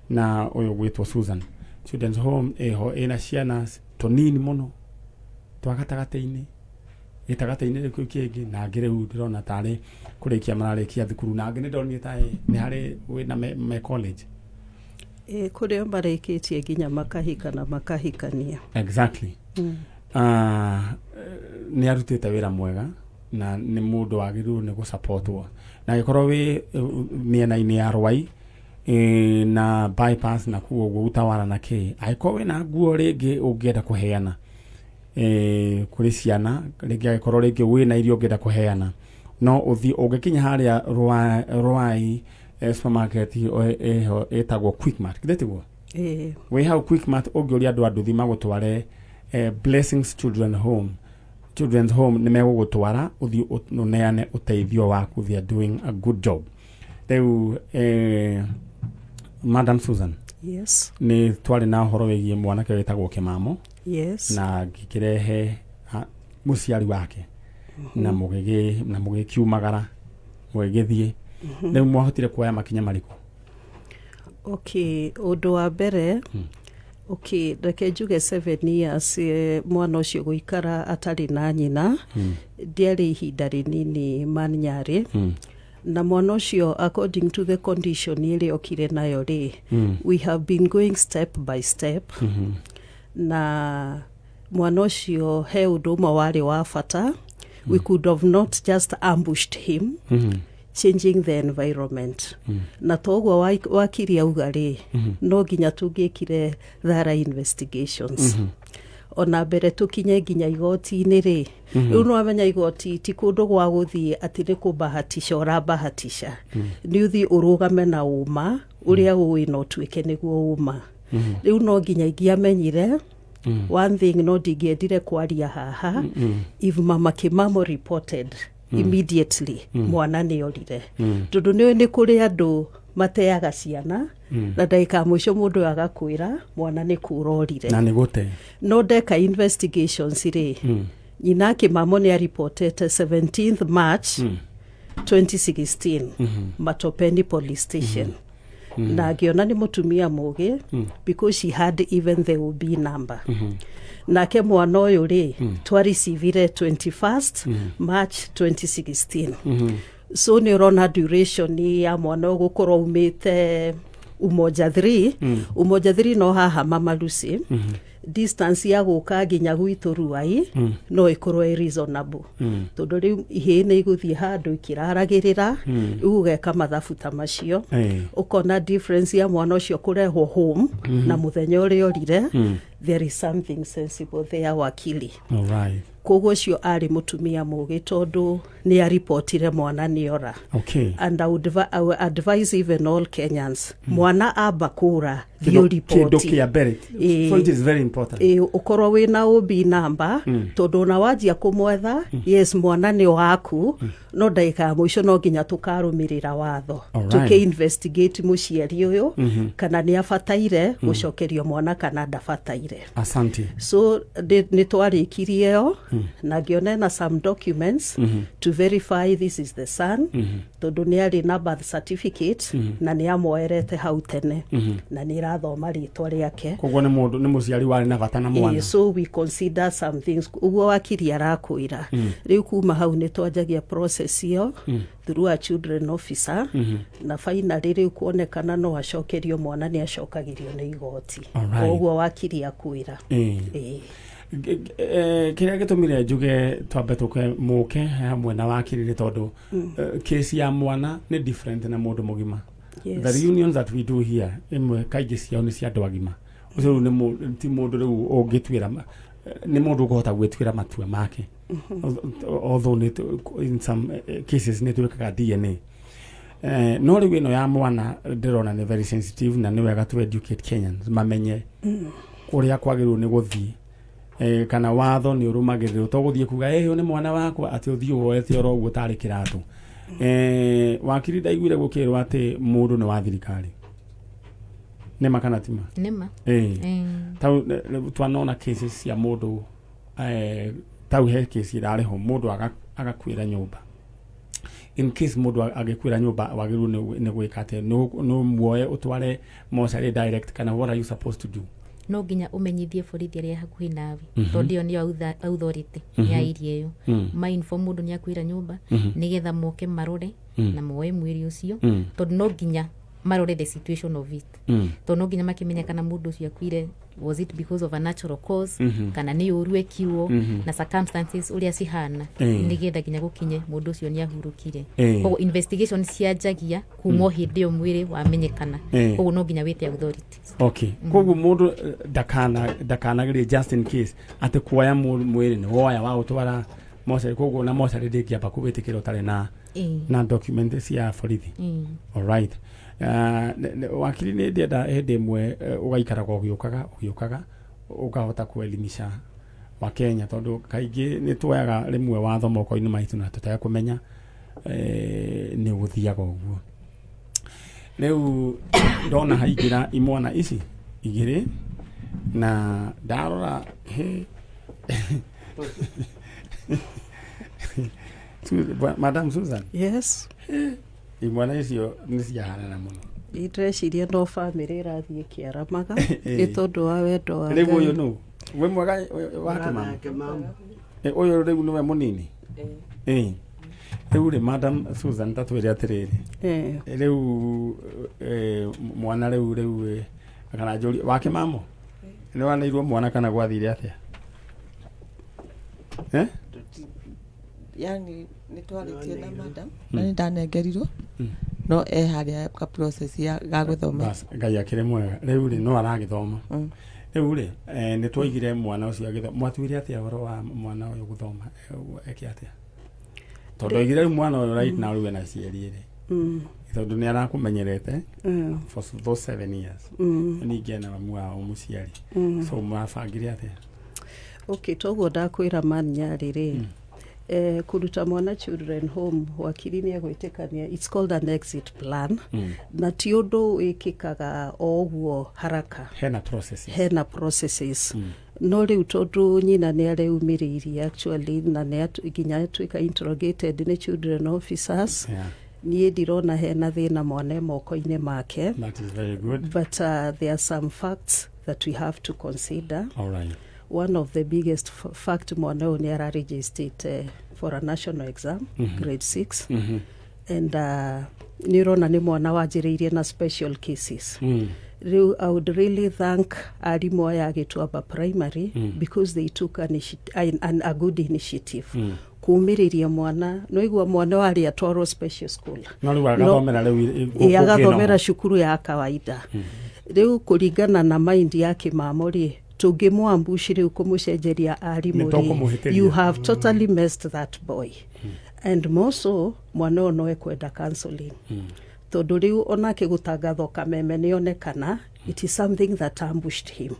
na ũyũ gwĩtwo Susan. Children's home ĩho ĩna ciana tũnini mũno twa gatagatĩ-inĩ gĩtagatĩ-inĩ rĩu kĩngĩ na ngĩ rĩu ndĩrona tarĩ kũrĩkia mararĩkia thukuru na ngĩ nĩ ndonire ta nĩ harĩ wĩna me college kũrĩa marĩkĩtie nginya makahika na makahikania. Exactly. Nĩ arutĩte wĩra mwega na nĩ mũndũ wagĩrĩirwo nĩ gũsupportwo na gĩkorwo wĩ mĩena-inĩ ya Rwai na bypass na kuo ũguo Utawala na kĩ angĩkorwo wĩna nguo rĩngĩ ũngĩenda kũheana kũrĩ ciana rĩngĩ angĩkorwo rĩngĩ wĩna irio ũngĩenda kũheana no ũthiĩ ũngĩkinya harĩa Rwai supermarket eho etagwo Quickmart githĩtiguo wĩ hau Quickmart ũngĩũria andũ nduthi magũtware Blessings Children's Home nĩ megũgũtwara ũthiĩ ũneane ũteithio waku. They are doing a good job. Rĩu Madam Susan. Yes. Nĩ twarĩ na ũhoro wĩgiĩ mwanake wĩtagwo Kĩmamo. Yes. Na ngĩkĩrehe mũciari wake na mũgĩkiumagara mũgĩgĩthiĩ. Rĩu mwahotire kuoya makinya marĩkũ? Okay, ũndũ wa mbere reke njuge 7 years mwana ũcio gũikara atarĩ na nyina ndiarĩ ihinda rĩnini maninyarĩ na mwana ũcio according to the condition ĩrĩa okire nayo we have been going step by step na mwana ũcio he ũndũ ũmwe warĩ wa bata. We could have not just ambushed him changing the environment. Na toguo wakiri auga no nginya tungĩkire thara investigations. Ona mbere tukinye nginya igoti-inĩ rĩu no amenya igoti ti kũndũ gwa gũthiĩ atĩ nĩ kũbahatisha ũrabahatisha nĩ ũthiĩ ũrũgame na ũma ũrĩa ũĩ no tuĩke nĩguo ũma. Rĩu no nginya ingĩamenyire one thing no ndingĩendire kwaria haha if Mama Kĩmamo reported immediately mwana nĩ orire tondũ nĩ kũrĩ andũ mateaga ciana na ndagĩka mũico mũndũ agakwĩra mwana nĩ kũra orire na nĩ gũte no ndeka investigations nyina Kĩmamo nĩ reported 17th March 2016 Matopeni police station na ngĩona nĩ mũtumia mũgĩ because she had even the OB number. Nake mwana ũyũ twarecivire 21st March 2016. So nĩ ũrona duration ya mwana gũkorwo umĩte Umoja 3 no haha Mama Lucy distance ya gũka nginya gwitũ Ruai no ĩkorwo reasonable tondũ rĩu ihĩ nĩ igũthiĩ handũ ikĩraragĩrĩra rĩu ũgeka mathabu ta macio ũkona difference ya mwana ũcio kũrehwo home na mũthenya ũrĩa orire there is something sensible there wakili. Alright. Koguo ũcio arĩ mũtumia mũgĩ tondũ nĩ aripotire mwana nĩ ora. Okay. And I would advise even all Kenyans mwana amba kũra thiũ report. Kĩndũ kĩa mbere. So it is very important. Ũkorwo wĩna OB number tondũ na wanjia kũmwetha yes mwana nĩ waku no ndagĩka ya mũico no nginya tũkarũmĩrĩra watho tũkĩ-investigate mũciari ũyũ kana nĩ abataire gũcokerio mwana kana ndabataire. Asante. So nĩ twarĩkirie yo na ngionena some documents to verify this is the son tondu ni ari na birth certificate na ni amoerete hau tene na ni rathoma ritwa riake koguo ni muciari wari na bata na mwana so we consider some things uguo wakiri arakwira riu kuma hau ni twanjagia process iyo through a children officer na finally riu kuonekana no acokerio mwana ni acokagirio ni igoti koguo wakiri akwira kiria gitumire njuge twambe tuke muke hamwe na wakirire tondu case ya mwana ni different na mundu mugima. The reunions that we do here imwe kaigi ciao ni cia andu agima ucio ni ti mundu riu ungitwira ni mundu ugota gwitwira matua make although in some cases ni twikaga DNA no riu ino ya mwana ndirona ni very sensitive na ni wega to educate Kenyans mamenye kuria kwagiru ni guthii kana watho ni urumagirira to guthii kuga ni mwana wakwa ati uthii woete oro uguo tari kiratu wakiri ndaiguire gukirwa ati mundu ni wa thirikari nema kana tima nema tau twanona cases ya mundu tau he case irare ho mundu agakwira nyumba in case mundu agekwira nyumba wagiru ni gwikate no muoye utware mosari direct kana what are you supposed to do no nginya umenyithie borithi aria hakuhi nawe tondu yo ni authority ya iria iyo ma inform mundu ni akwira nyumba nigetha moke marore na moe mwiri ucio tondu no nginya marore the situation of it tondu no nginya makimenya kana mundu ucio akwire was it because of a natural cause kana ni uru ekiwo na circumstances uria cihana nigetha nginya gukinye mundu ucio ni ahurukire koguo investigation cianjagia kumo hindi yo mwiri wamenyekana koguo no nginya wite authorities koguo mundu dakana gire just in case ate kuoya mwiri ni woya wa utwara mose koguo na mose ridikia pa kubitikira utare na document cia borithi all right wakiri ni ndienda hende mwe ugaikara kwa ugiukaga ukahota kuelimisha wa Kenya tondu kaingi ni twayaga rimwe watho moko-ini maitu na tutaya kumenya ni guthiaga uguo riu ndona haigira imwana ici igiri na darora Madam Susan yes imwana icio ni ciahana na muno idreciria no family irathie kiaramaga itondu wa wendo wa riu uyu no we mwega wake mama uyu riu ni we munini riu ri Madam Susan tatwire atiriri riu mwana riu kana njuri wake mamo ni wanairwo mwana kana gwathire atia yani ni twaritie na madam na ni ndanengerirwo no haria ka process ya gaguthoma bas ngai akire mwega riu ri no aragithoma riu ri ni twaigire mwana ucio agithoma mwatwire atia horo wa mwana uyu guthoma eki atia tondu igire mwana uyu right now riu na cieri ri tondu ni arakumenyerete for those 7 years ni ngena mamu wao muciari so mwafangire atia toguo ndakwira manyari ri kuruta mwana children home wakiri ni agwitikania it's called an exit plan na ti undu wikikaga oguo haraka hena processes no riu tondu nyina ni areumiririe actually na ne nginya twika interrogated ni children officers ni ndirona hena thina mwana moko-ini make that is very good but there are some facts that we have to consider all right one of the biggest fact mwana ni ara registered for a national exam grade 6 and nirona ni mwana wajiririe na special cases I would really thank arimu aya gitwamba primary because they took a good initiative kumiriria mwana no igwa mwana wari atwarwo special school no agathomera shukuru ya kawaida riu kuringana na mind yake mamori tungimwambushi riu kumucenjeria arimu you have totally messed that boy and more so mwana ono ekwenda counseling tondu riu onake gutangatho Kameme nionekana it is something that ambushed him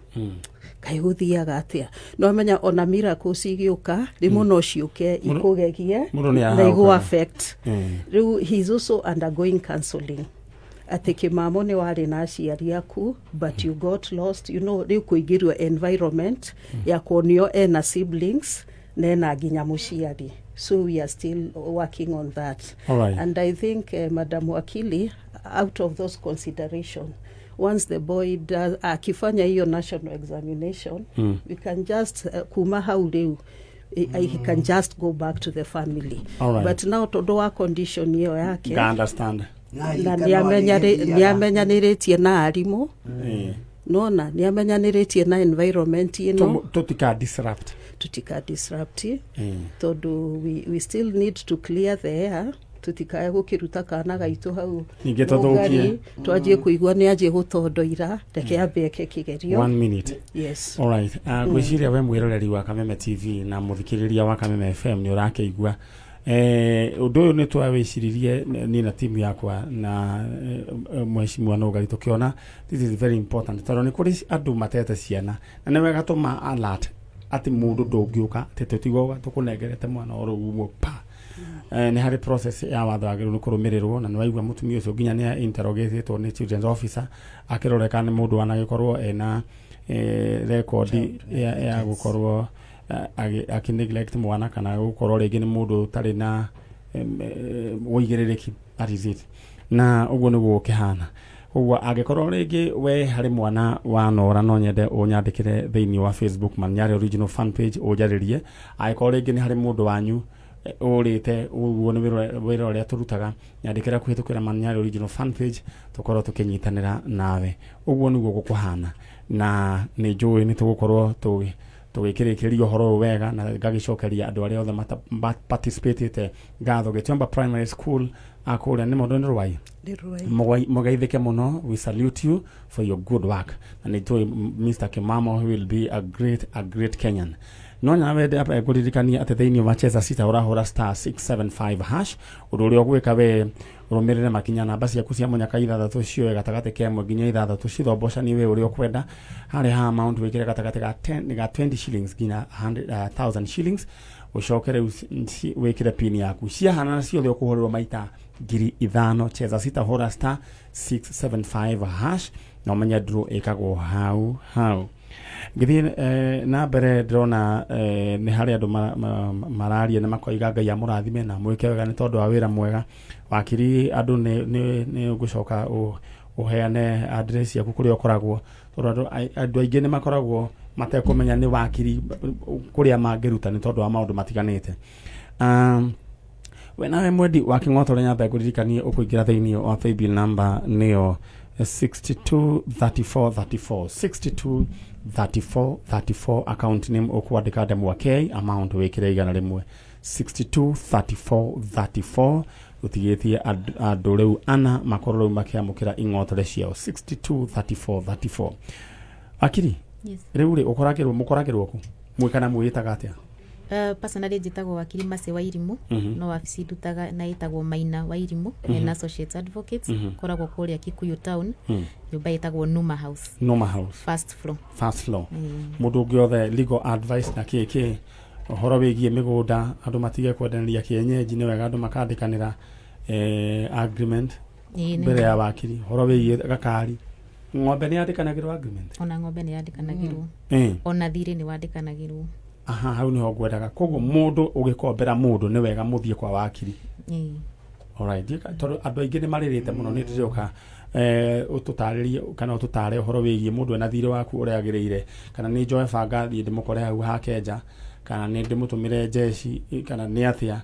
kai guthiaga atia no menya ona miracles igiuka rimu no ciuke ikugegie na igu affect riu he is also undergoing counseling atike mamo ni wari na aciari aku but you got lost riu kuigirwa environment ya kuonio ena siblings nena nginya muciari. So we are still working on that. Right. And I think Madam Wakili, out of those consideration, once the boy does akifanya hiyo national examination, we can just kuma hauleu he can just go back to the family. Right. But now todo wa condition hiyo yake I understand. Na niamenyaniritie na arimu nona niamenyaniritie na environment tutika disrupt todo we still need to clear the air tutikae gukiruta kana gaitu hau ninge tuthukie twajie kuigua ni aje gutondoira reke ambeke kigerio 1 minute. Yes. All right. Gwiciria we mwiroreri wa Kameme TV na muthikiriria wa Kameme FM ni urakeigua undu uyu ni twawiciririe ni na timu yakwa na mheshimiwa Nogari tukiona this is very important tondũ ni kuri andu matete ciana na ni wega tuma alert ati mundu ndungiuka tetutigoga tukunengerete mwana oro umo pa ni hari process ya watho agiru ni kurumirirwo na ni waigua mutumia ucio nginya ni interrogated ni children's officer akiroreka ni mundu anagikorwo ena record ya gukorwo akineglect mwana kana gukorwo ringi ni mundu tari na uigiririki arizit na uguo niguo kihana uguo agikorwo ringi we hari mwana wa nora no nyende unyandikire thiini wa Facebook Manyari original fan page ujaririe agikorwo ringi ni hari mundu wanyu urite uguo ni wira uria turutaga nyandikira kuhitukira Manyari original fan page tukorwo tukinyitanira nawe uguo niguo gukuhana na ni njui ni tugukorwo tugikirekeria horo wega na gagicokeria andu aria othe participate gatho Gichomba Primary School akuria ni mundu ndirwai mugaithike muno. We salute you for your good work and it Mr. Kimamo will be a great Kenyan. No nyawende apa kuririkania ati thiini wa cheza sita urahura *675# undu uria gwika we urumirire makinya namba ciaku cia munyaka ithathatu cio gatagati kemwe nginya ithathatu cithombocani we uria ukwenda hari ha amount wikire gatagati ga 20 shillings nginya 100,000 shillings ucokere wikire pin yaku cia hana ciothe ukuhurirwo maita 5,000 cheza sita hura *675# na umenya draw ikagwo hau githi na mbere ndrona ni hari andu mararia na makoiga Ngai amurathime na mwike wega ni tondu wa wira mwega wakiri andu ni gucoka uheane address yaku kuri okoragwo tondu andu aingi ni makoragwo matekumenya ni wakiri kuria mangiruta ni tondu wa maundu matiganite we nawe mwendi wa king'otore nyambe kuririkanie ukuingira thiini wa paybill number niyo 623434 account name okuandika Ndemu K amount wikire igana rimwe 623434 utigetie andu riu ana makorwo riu makiamukira ing'otore ciao 623434 akiri yes riu ri mukoragirwo ku mwikana mwitaga atia personally jitagwo wakiri Mase wa Irimu no wabici ndutaga na itagwo Maina wa Irimu na associate advocates koragwo kuria Kikuyu town nyumba itagwo Numa House first floor mundu ngiothe legal advice na kiki uhoro wigie migunda andu matige kwenderia kienyeji ni wega andu makandikanira agreement mbere ya wakiri uhoro wigie gakari ng'ombe ni yandikanagirwo agreement ona ng'ombe ni yandikanagirwo ona thiri ni wandikanagirwo hau ni ho ngwendaga koguo mundu ugikombera mundu ni wega muthie kwa wakiri alright tondu andu aingi ni maririte muno ni ndiroka ututaririe kana ututare uhoro wigie mundu ena thiri waku uria agirire kana ni njoe banga thie ndimukore hau ha Kenja kana ni ndimutumire jeshi kana ni atia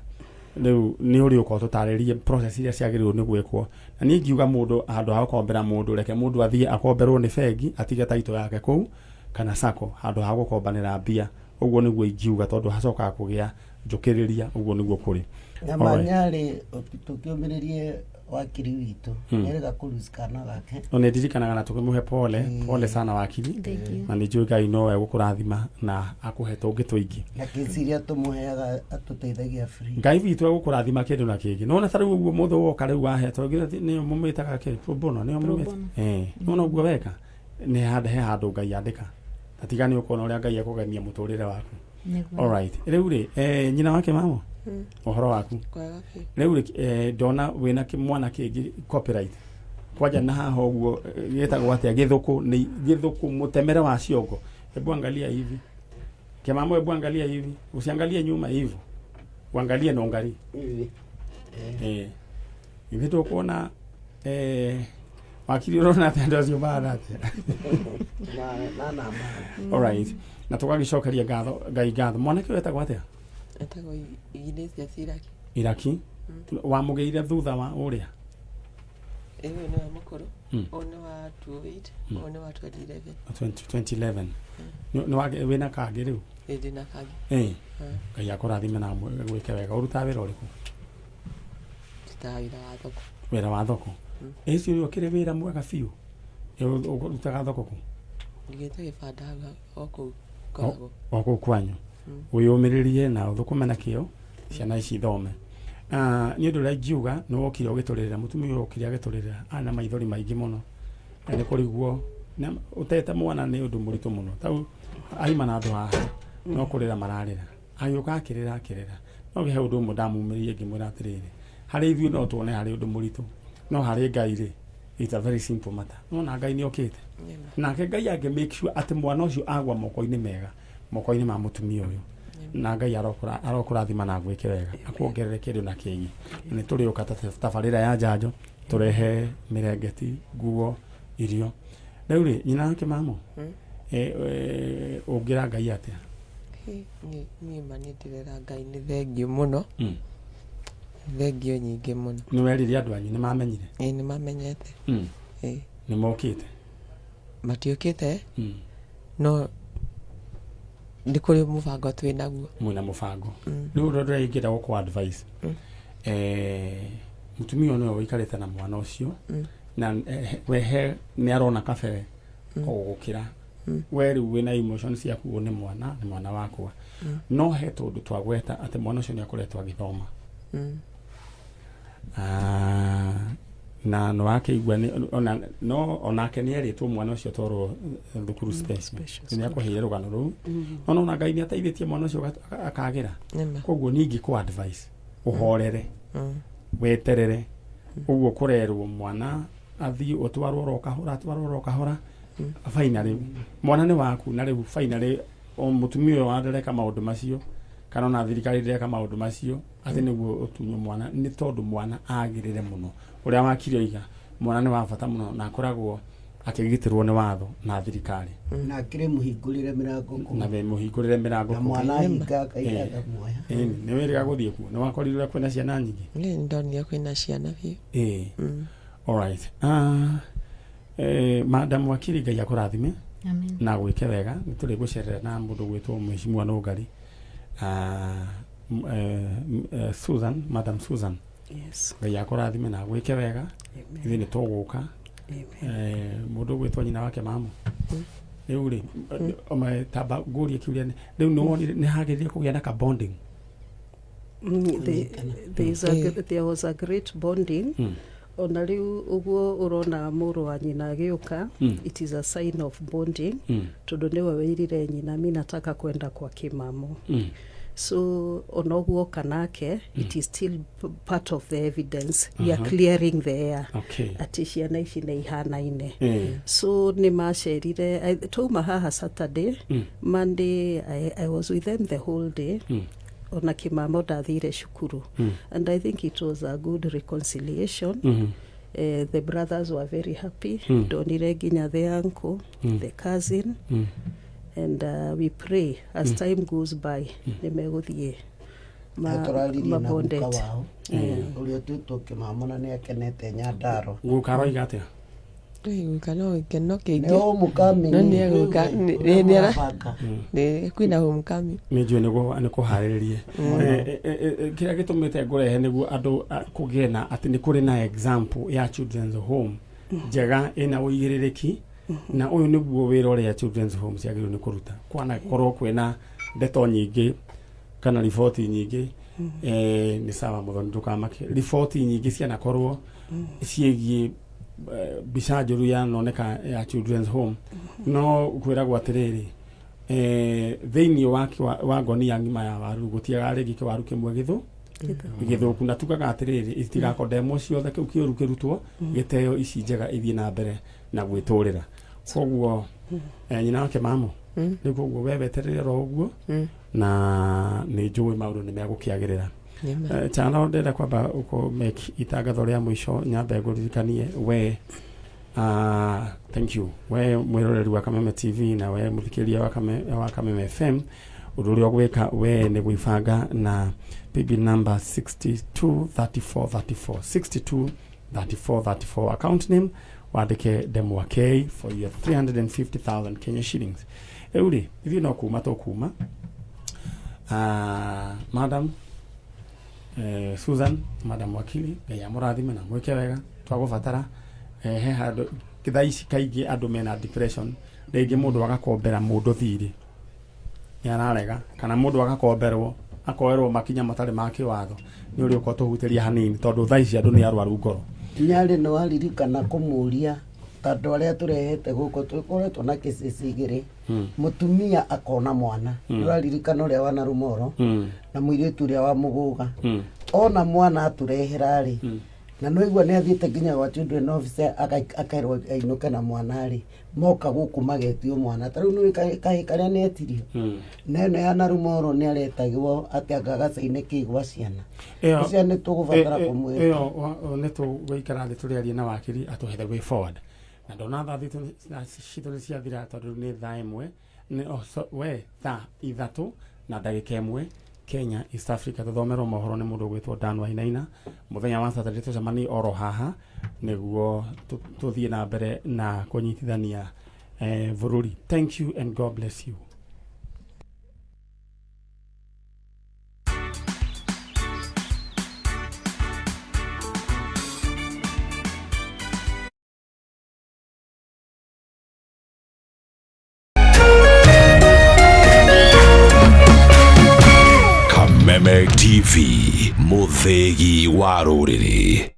riu ni uri uko tutaririe process iria ciagirirwo ni gwikwo na ni ngiuga mundu handu ha gukombera mundu reke mundu athie akomberwo ni bengi atige taito yake kou kana sako handu ha gukombanira mbia uguo niguo ingiuga tondu hacoka kugia njukiriria uguo niguo kuri na Manyari tukiumiririe wakiri witu nerega kurusikana gake one ndirikanaga na tukimuhe pole sana wakiri na ni njui Ngai no we gukurathima na akuhe tungi twingi na kisiria tumuheaga atuteithagia free Ngai witu gukurathima kindu na kingi no na tari uguo mutho woka riu wahetwo ni mumitaga ke probono ni mumita no uguo weka ni handu Ngai andika atigani ukona uria Ngai akugemia muturire waku alright riu ri nyina wake mamo uhoro waku riu ndona wina kimwana kingi copyright kwaja na haho uguo yetagwo atia githuku mutemere wa ciongo hebu angalia hivi Kemamo, hebu angalia hivi. Usiangalie nyuma hivyo. Uangalie na ungali. Hivi tu kuona wakili rona tendo cio bana. All right. Na tugagicokeria ngatho ngai ngatho. Mwanake wetagwo atia? Etagwo Ignace Iraki. Iraki. Wamugeire thutha wa uria? Ewe ni wa mukuru. One wa 28, one wa 2011. 2011. Ni wage wena kage riu? Ndina kage. Ngai akurathime na gwike wega. Uruta wira uriku? Tutaira wa thoko. Wira wa thoko. Eci uri okire wira mwega fiu. Urutaga thoko ku? Ngite gibandaga oku kwago. Oku kwanyu. Uyumiririe na uthukuma na kio ciana ici thome. Ni undu ngiuga no wokire ugiturira mutumia ukire agiturira ana maithori maingi muno. Ni kuriguo utete mwana ni undu muritu muno. Tau aima na andu haha no kurira mararira. Ayuka akirira. No gihe undu mudamumirie ngimwira atiriri. Hari ithu no tuone hari undu muritu. No hari Ngai ri. It's a very simple matter. No na Ngai ni okite. Na ke Ngai age make sure ati mwana ucio agwa moko-ini mega. Moko-ini ma mutumia uyu. Na Ngai arokurathima na gwike wega. Akuongerere kindu na kingi. Ni turi ukata tabarira ya njanjo. Turehe mirengeti, nguo, irio. Riu ri nyina Kameme. Ungira Ngai atia? Ni mandirera Ngai ni thengio muno. Thengio nyingi muno. Ni werire andu anyu ni mamenyire? Ni mamenyete. Ni mokite? Matiokite? No ndi kuri mubango twinaguo. Mwina mubango. Riu ndore ingira gukwa advice. Mutumia ono wikarite na mwana ucio na wehe ni arona kabere ogukira. Weri wina emotions yaku ni mwana wakwa. No he tundu twagweta ati mwana ucio ni akoretwo agithoma. Na no akeigua onake ni eritwo mwana ucio toro thukuru special ni akuheire rugano ru no Ngai ni ateithĩtie mwana ucio akagira. Koguo ningi ku advice uhorere weterere uguo kurerwo mwana athii utwarwo kahora finally mwana ni waku na riu finally mutumia uyu wandereka maundu macio kana na thirikari ndireka maundu macio ati niguo utunyo mwana ni tondu mwana agirire muno uria wakirio iga mwana ni wa bata muno na akoragwo akigitirwo ni watho na thirikari na kire muhingurire mirango ku na be muhingurire mirango ku mwana hinga kaiyaga muoya ni wiriga guthie ku ni wakorirwe kwina ciana nyingi ni ndonire kwina ciana biu all right madam wakiri Ngai akurathime amen na gwike wega nituri gucerera na mundu gwitwo mheshimiwa Nogari Susan, Madam Susan. Yes. Ngai akurathime na gwike wega. Ithi ni tuguka. Mundu gwitwo nyina wake Kameme. Riu ri tamba ngurie kiuria riu no ni hageria kugia na ka bonding. There was a great bonding. Ona riu uguo urona muru wa nyina agiuka, it is a sign of bonding. Tondu niwe wirire nyina mimi nataka kwenda kwa Kameme. So onoguo kanake it is still part of the evidence. We are clearing the air. Ati ciana ici nĩ ihanaine. So ni macerire tuma haha Saturday. Monday I was with them the whole day. Ona Kameme ndathire cukuru. And I think it was a good reconciliation. The brothers were very happy. Donire nginya the uncle, the cousin. And we pray as time goes by nimeguthie mabondet uria twitwo Kameme na ni akenete Nyandaro gukaro igatia gukano keno kingi no mukami no ni guka ni ara ni kwina homecoming ni njue ni kuhariririe kira gitumite ngurehe niguo andu kugena ati ni kuri na example ya children's home njega ina uigiririki na uyu niguo wira uria children's home ciagirwo ni kuruta kwana korwo kwina ndeto nyingi kana report nyingi ni sawa muthoni ndukamake report nyingi ciana korwo ciegie bica njuru ya noneka ya children's home no kwiragwo atiriri thiini wa ngoni ya ngima ya waru gutiaga rigi ke waru kimwe githuku na tukaga atiriri itigakodemo ciothe kiu kiuru kirutwo giteo ici njega ithie na mbere na gwiturira koguo nyina wake Kameme nä koguo we weterere ro å guo na nä njå ä maå ndå nä megå kä agä rä ra chano ndenda kwamba uko make itangatho rĩa mwisho nyambe ngũririkanie we thank you we mwiroreri wa Kameme TV na we muthikiria wa Kameme FM ũndũ ũrĩa ũgwĩka we nĩ gwĩbanga na PB number 623434 623434 account name wandĩke Demo K for your 350,000 Kenya shillings euri ithuĩ no kuma to kuma madam Susan madam wakili ngai amũrathime na mwĩke wega twagũbatara he handũ kithaici kaingĩ andũ mena depression rĩngĩ mũndũ agakombera mũndũ thirĩ nĩararega kana mũndũ agakomberwo akoerwo makinya matarĩ ma kĩwatho nĩ ũrĩ ũko tũhutĩria hanini tondũ thaici andũ nĩ arwaru ngoro nyarĩ no aririkana kũmũria tondũ arĩa tũrehete gũkũ tũkoretwo na kĩcĩci igĩrĩ mũtumia akona mwana tũraririkana ũrĩa wa Narumoro na mũirĩtu ũrĩa wa Mũgũga ona mwana atũrehera rĩ na no igua nĩ athiĩte nginya gwa children officer akairwo ainũke na mwana rĩ moka gũkũ magetio mwana tarĩu nĩ kahĩ karĩa netirio nene ya Narumoro nĩ aretagwo atĩ agacaine kĩigwa ciana icio nĩ tũgũbatara kũmwĩra ĩyo nĩ tũgũikara thĩ tũrĩarie na wakiri atũhe the way forward na ndona thathi citũ ciathira tondũ nĩ thaa ĩmwe we thaa ithatũ na ndagĩka ĩmwe Kenya East Africa tuthomerwo mohoro nĩ mũndũ gwĩtwo Dan Wainaina mũthenya wa Saturday tucemanie oro haha nĩguo tuthiĩ na mbere na kũnyitithania bũrũri. Thank you and God bless you. Kameme TV, muthegi wa rũrĩrĩ.